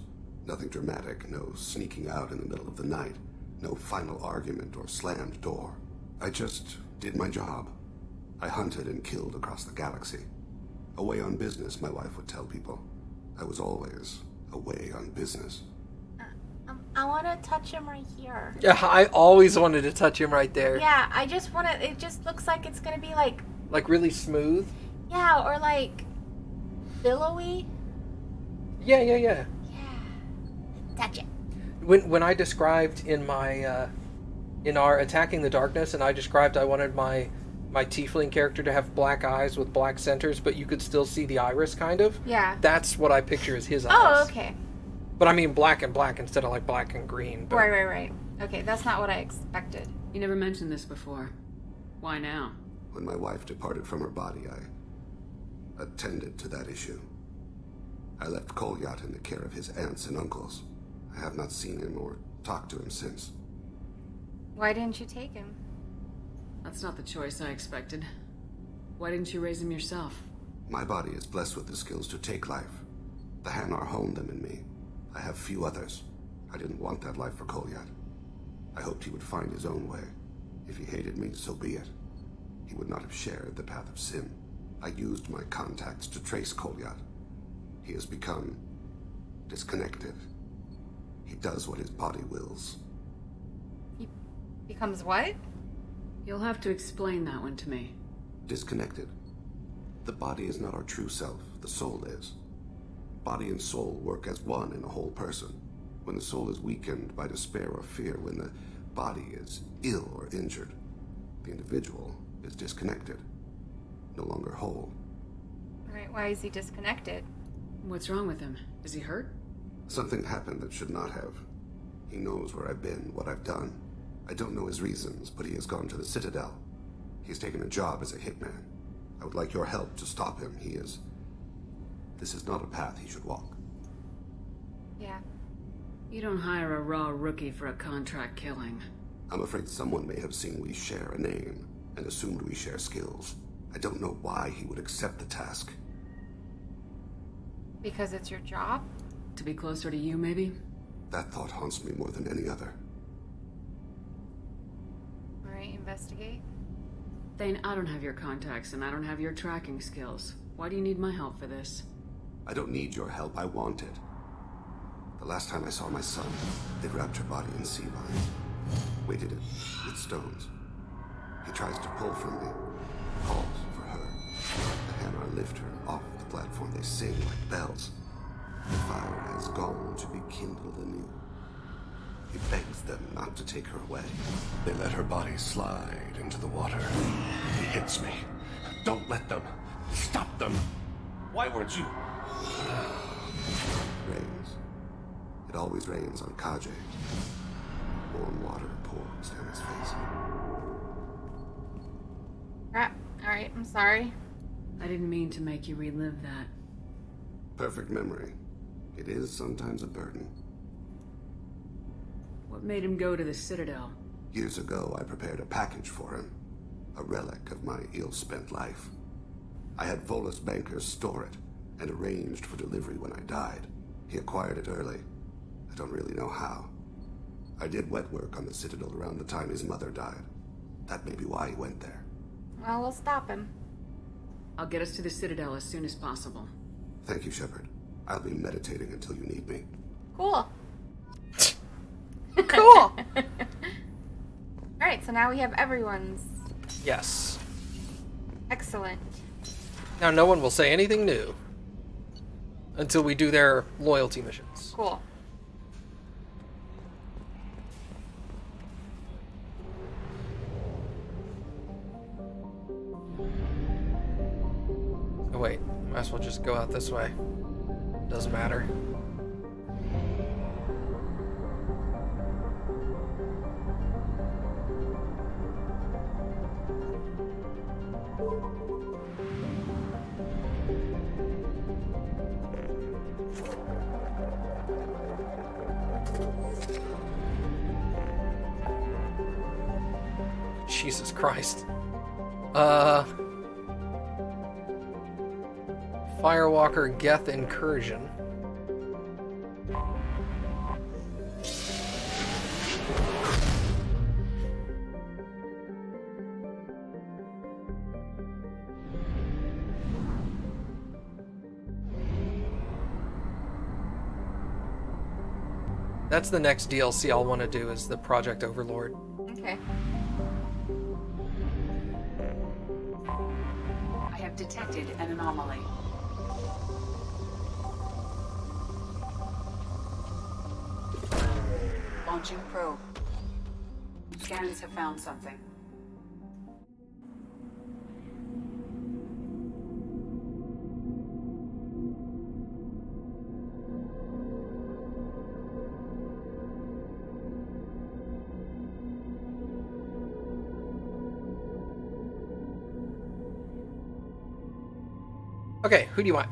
Nothing dramatic, no sneaking out in the middle of the night, no final argument or slammed door. I just did my job. I hunted and killed across the galaxy. Away on business, my wife would tell people. I was always away on business. I want to touch him right here. Yeah, I always wanted to touch him right there. Yeah, I just want to... It just looks like it's going to be like... Like really smooth? Yeah, or like... billowy? Yeah, yeah, yeah. Touch it. When I described in my... in our Attacking the Darkness, and I described I wanted my tiefling character to have black eyes with black centers, but you could still see the iris, kind of. Yeah. That's what I picture as his eyes. Oh, okay. But I mean black and black instead of like black and green. But... Right. Okay, that's not what I expected. You never mentioned this before. Why now? When my wife departed from her body, I attended to that issue. I left Kolyat in the care of his aunts and uncles. I have not seen him or talked to him since. Why didn't you take him? That's not the choice I expected. Why didn't you raise him yourself? My body is blessed with the skills to take life. The Hanar honed them in me. I have few others. I didn't want that life for Kolyat. I hoped he would find his own way. If he hated me, so be it. He would not have shared the path of sin. I used my contacts to trace Kolyat. He has become disconnected. He does what his body wills. He becomes what? You'll have to explain that one to me. Disconnected. The body is not our true self, the soul is. Body and soul work as one in a whole person. When the soul is weakened by despair or fear, when the body is ill or injured, the individual is disconnected, no longer whole. Right, why is he disconnected? What's wrong with him? Is he hurt? Something happened that should not have. He knows where I've been, what I've done. I don't know his reasons, but he has gone to the Citadel. He's taken a job as a hitman. I would like your help to stop him. This is not a path he should walk. Yeah. You don't hire a raw rookie for a contract killing. I'm afraid someone may have seen we share a name and assumed we share skills. I don't know why he would accept the task. Because it's your job? To be closer to you, maybe? That thought haunts me more than any other. Alright, investigate. Thane, I don't have your contacts and I don't have your tracking skills. Why do you need my help for this? I don't need your help, I want it. The last time I saw my son, they wrapped her body in sea vines, weighted it with stones. He tries to pull from me, calls for her. The Hanar lift her off the platform, they sing like bells. The fire has gone to be kindled anew. He begs them not to take her away. They let her body slide into the water. He hits me. Don't let them. Stop them. Why weren't you? Rains. It always rains on Kaje. Warm water pours down his face. Crap. Alright, I'm sorry. I didn't mean to make you relive that. Perfect memory. It is sometimes a burden. What made him go to the Citadel? Years ago, I prepared a package for him. A relic of my ill-spent life. I had Volus bankers store it, and arranged for delivery when I died. He acquired it early. I don't really know how. I did wet work on the Citadel around the time his mother died. That may be why he went there. Well, we'll stop him. I'll get us to the Citadel as soon as possible. Thank you, Shepard. I'll be meditating until you need me. Cool. Cool! Alright, so now we have everyone's. Yes. Excellent. Now no one will say anything new until we do their loyalty missions. Cool. Oh wait, might as well just go out this way. Doesn't matter. Jesus Christ. Firewalker Geth Incursion. That's the next DLC I'll want to do, is the Project Overlord. Okay. I have detected an anomaly. Launching probe. Scans have found something. Okay, who do you want?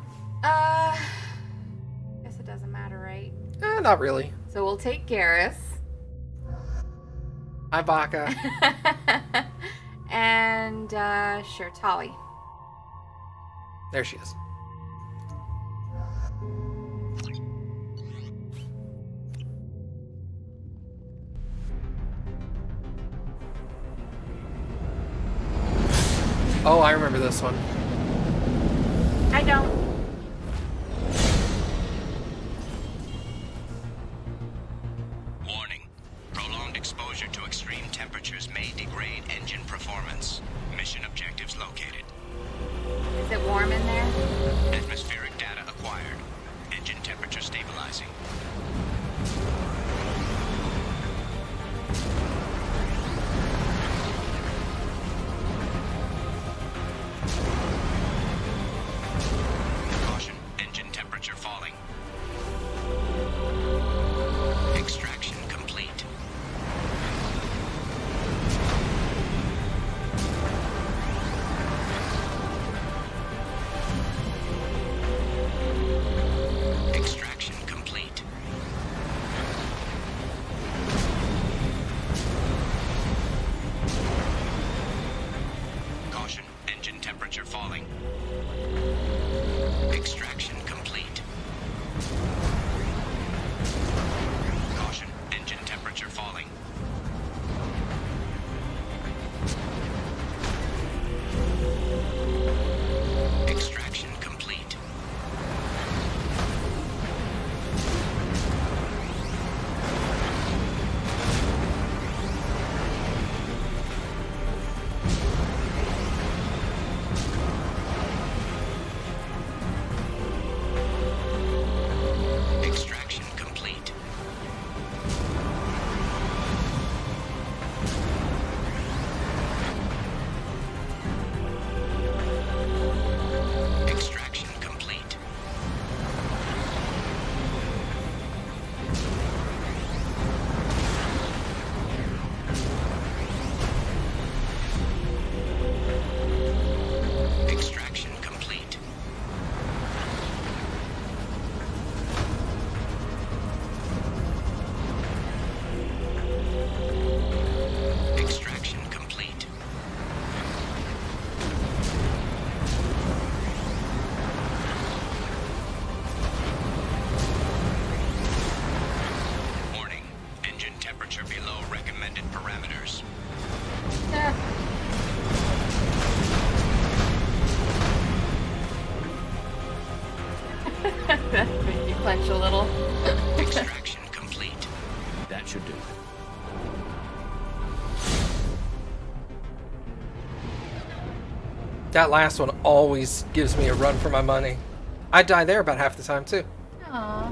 Guess it doesn't matter, right? Not really. So we'll take Garrus. Hi, Baka. And, sure, Tali. There she is. Oh, I remember this one. I don't. Warning. Prolonged exposure to extreme temperatures may degrade engine performance. Mission objectives located. Is it warm in there? Atmospheric data acquired. Engine temperature stabilizing. Caution, engine temperature falling. Extraction complete. Extraction complete. Caution, engine temperature falling. Extraction complete. Caution, engine temperature falling. Extraction complete. Extraction complete. Extraction complete. Extraction complete. Extraction complete. Warning. Engine temperature below recommended parameters. That made you clench a little. Extraction complete. That should do it. That last one always gives me a run for my money. I die there about half the time, too. Aww.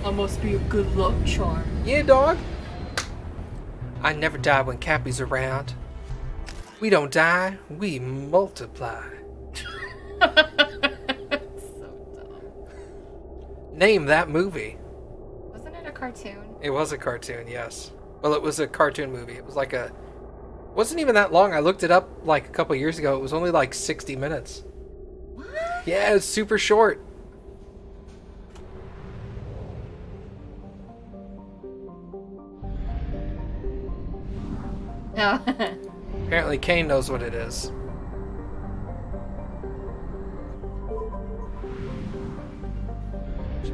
I must be a good luck charm. Yeah, dog. I never die when Kappy's around. We don't die, we multiply. Name that movie. Wasn't it a cartoon? It was a cartoon, yes. Well, it was a cartoon movie. It was like a... Wasn't even that long. I looked it up like a couple years ago. It was only like 60 minutes. What? Yeah, it's super short. No. Apparently Kane knows what it is.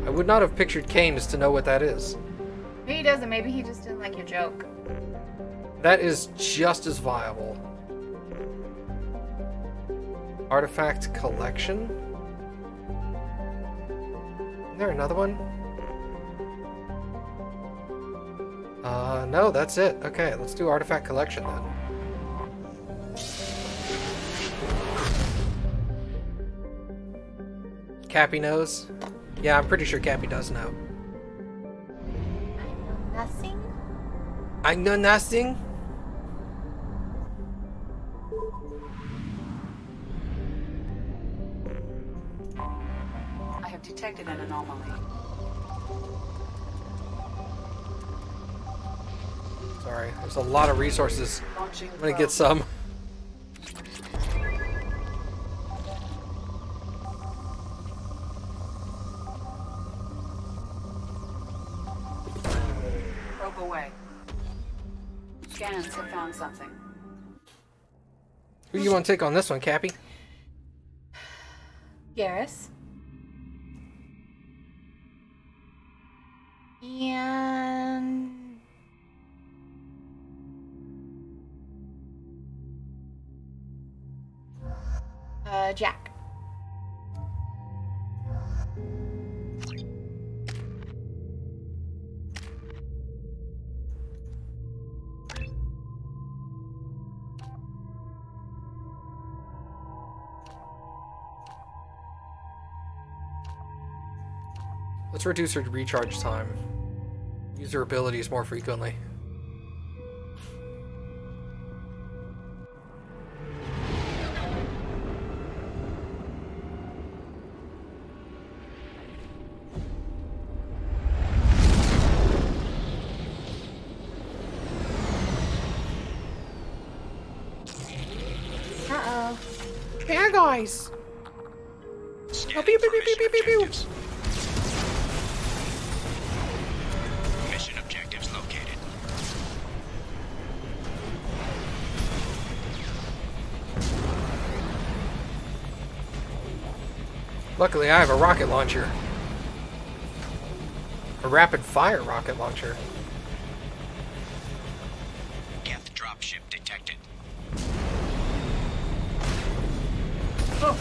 I would not have pictured Kane as to know what that is. Maybe he doesn't. Maybe he just didn't like your joke. That is just as viable. Artifact collection? Is there another one? No, that's it. Okay, let's do artifact collection then. Kappy knows? Yeah, I'm pretty sure Kappy does know. Nothing? I know nothing? I have detected an anomaly. Sorry, there's a lot of resources. Launching I'm gonna get some. Probe away. Scans have found something. Who do you want to take on this one, Kappy? Garrus. And... Jack. Let's reduce her recharge time. Use her abilities more frequently. Uh-oh. Bad guys! Scanning pew, pew, for pew, pew, pew, pew. objectives. Mission objectives located. Luckily, I have a rocket launcher. A rapid-fire rocket launcher. Geth dropship detected. Oh.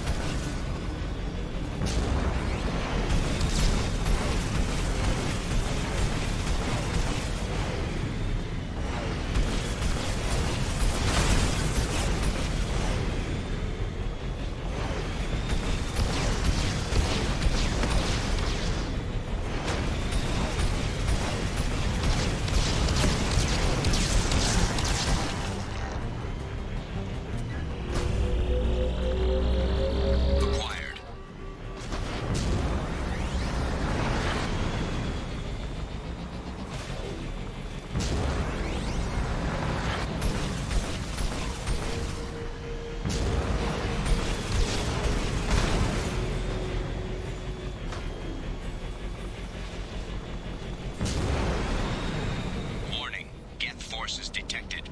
forces detected.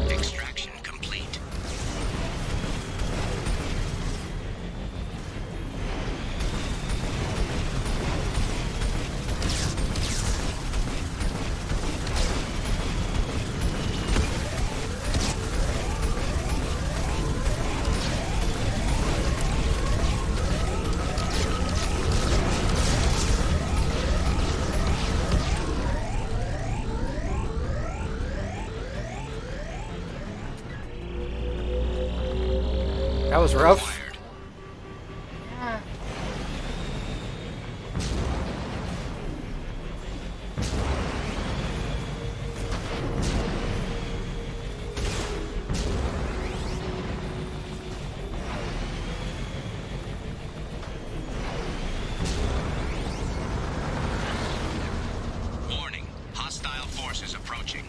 Extraction complete. That was rough. Yeah. Warning, hostile forces approaching.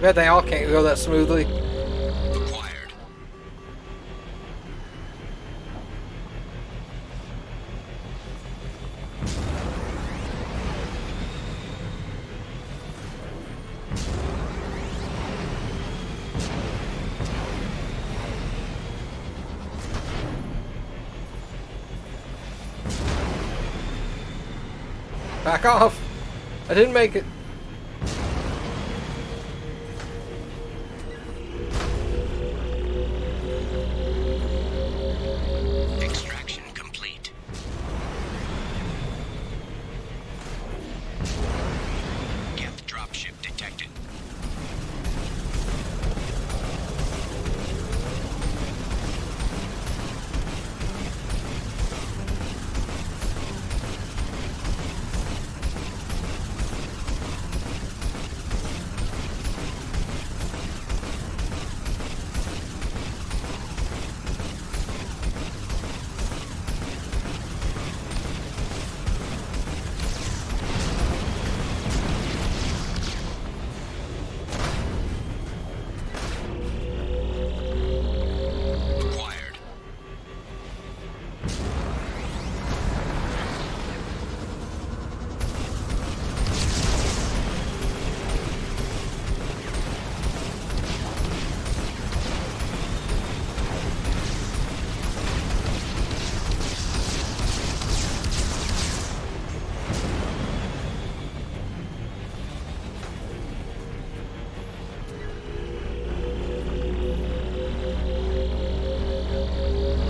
bet they all can't go that smoothly. Acquired. Back off! I didn't make it. Extraction complete. Geth dropship detected. Acquired.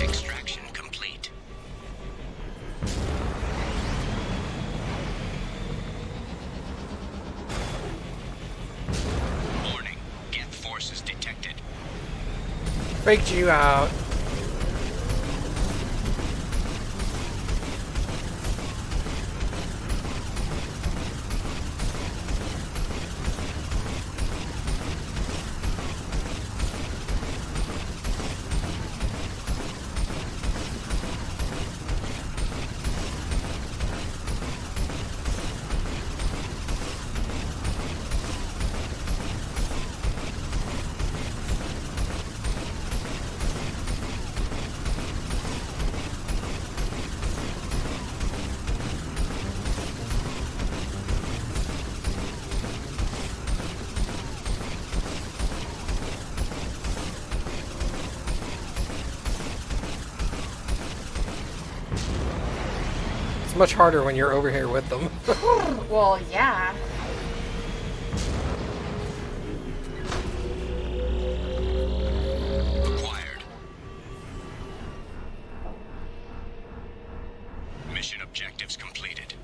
Extraction complete. Warning. Geth forces detected. Faked you out. It's much harder when you're over here with them. Well, yeah. Acquired. Mission objectives completed.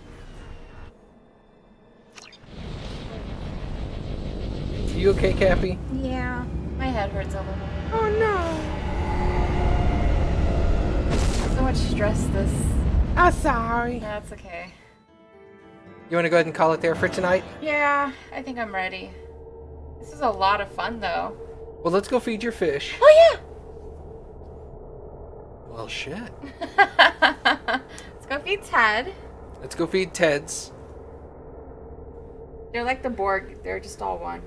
You okay, Kappy? Yeah. My head hurts a little. Oh no. So much stress this. I'm sorry. That's okay. You want to go ahead and call it there for tonight? Yeah, I think I'm ready. This is a lot of fun, though. Well, let's go feed your fish. Oh, yeah! Well, shit. Let's go feed Ted. Let's go feed Ted's. They're like the Borg. They're just all one.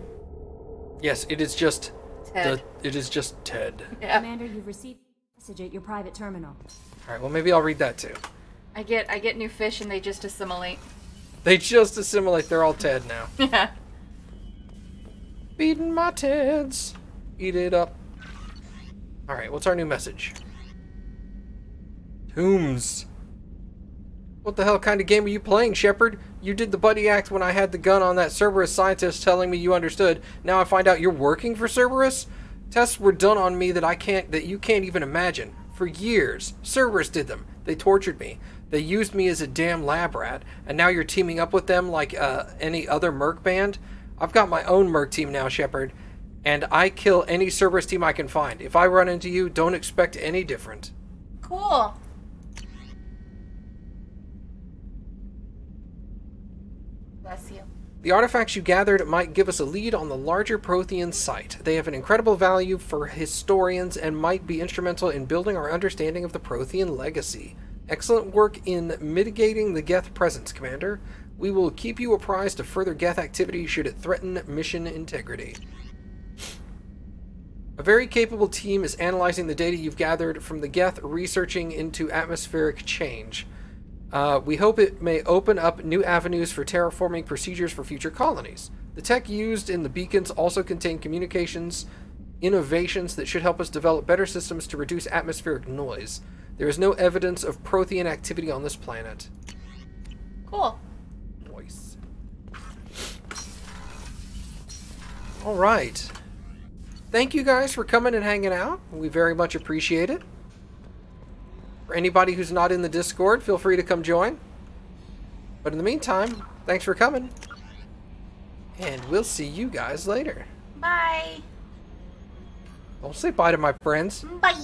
Yes, it is just Ted. It is just Ted. Yeah. Commander, you've received a message at your private terminal. All right. Well, maybe I'll read that too. I get new fish and they just assimilate. They just assimilate. They're all Ted now. Yeah. Feeding my Teds. Eat it up. All right. What's our new message? Tombs. What the hell kind of game are you playing, Shepard? You did the buddy act when I had the gun on that Cerberus scientist telling me you understood. Now I find out you're working for Cerberus? Tests were done on me that you can't even imagine. For years, Cerberus did them. They tortured me. They used me as a damn lab rat, and now you're teaming up with them like any other merc band? I've got my own merc team now, Shepard, and I kill any Cerberus team I can find. If I run into you, don't expect any different. Cool. Bless you. The artifacts you gathered might give us a lead on the larger Prothean site. They have an incredible value for historians and might be instrumental in building our understanding of the Prothean legacy. Excellent work in mitigating the Geth presence, Commander. We will keep you apprised of further Geth activity should it threaten mission integrity. A very capable team is analyzing the data you've gathered from the Geth, researching into atmospheric change. We hope it may open up new avenues for terraforming procedures for future colonies. The tech used in the beacons also contain communications innovations that should help us develop better systems to reduce atmospheric noise. There is no evidence of Prothean activity on this planet. Cool. Nice. Alright. Thank you guys for coming and hanging out. We very much appreciate it. For anybody who's not in the Discord, feel free to come join. But in the meantime, thanks for coming. And we'll see you guys later. Bye. Don't say bye to my friends. Bye.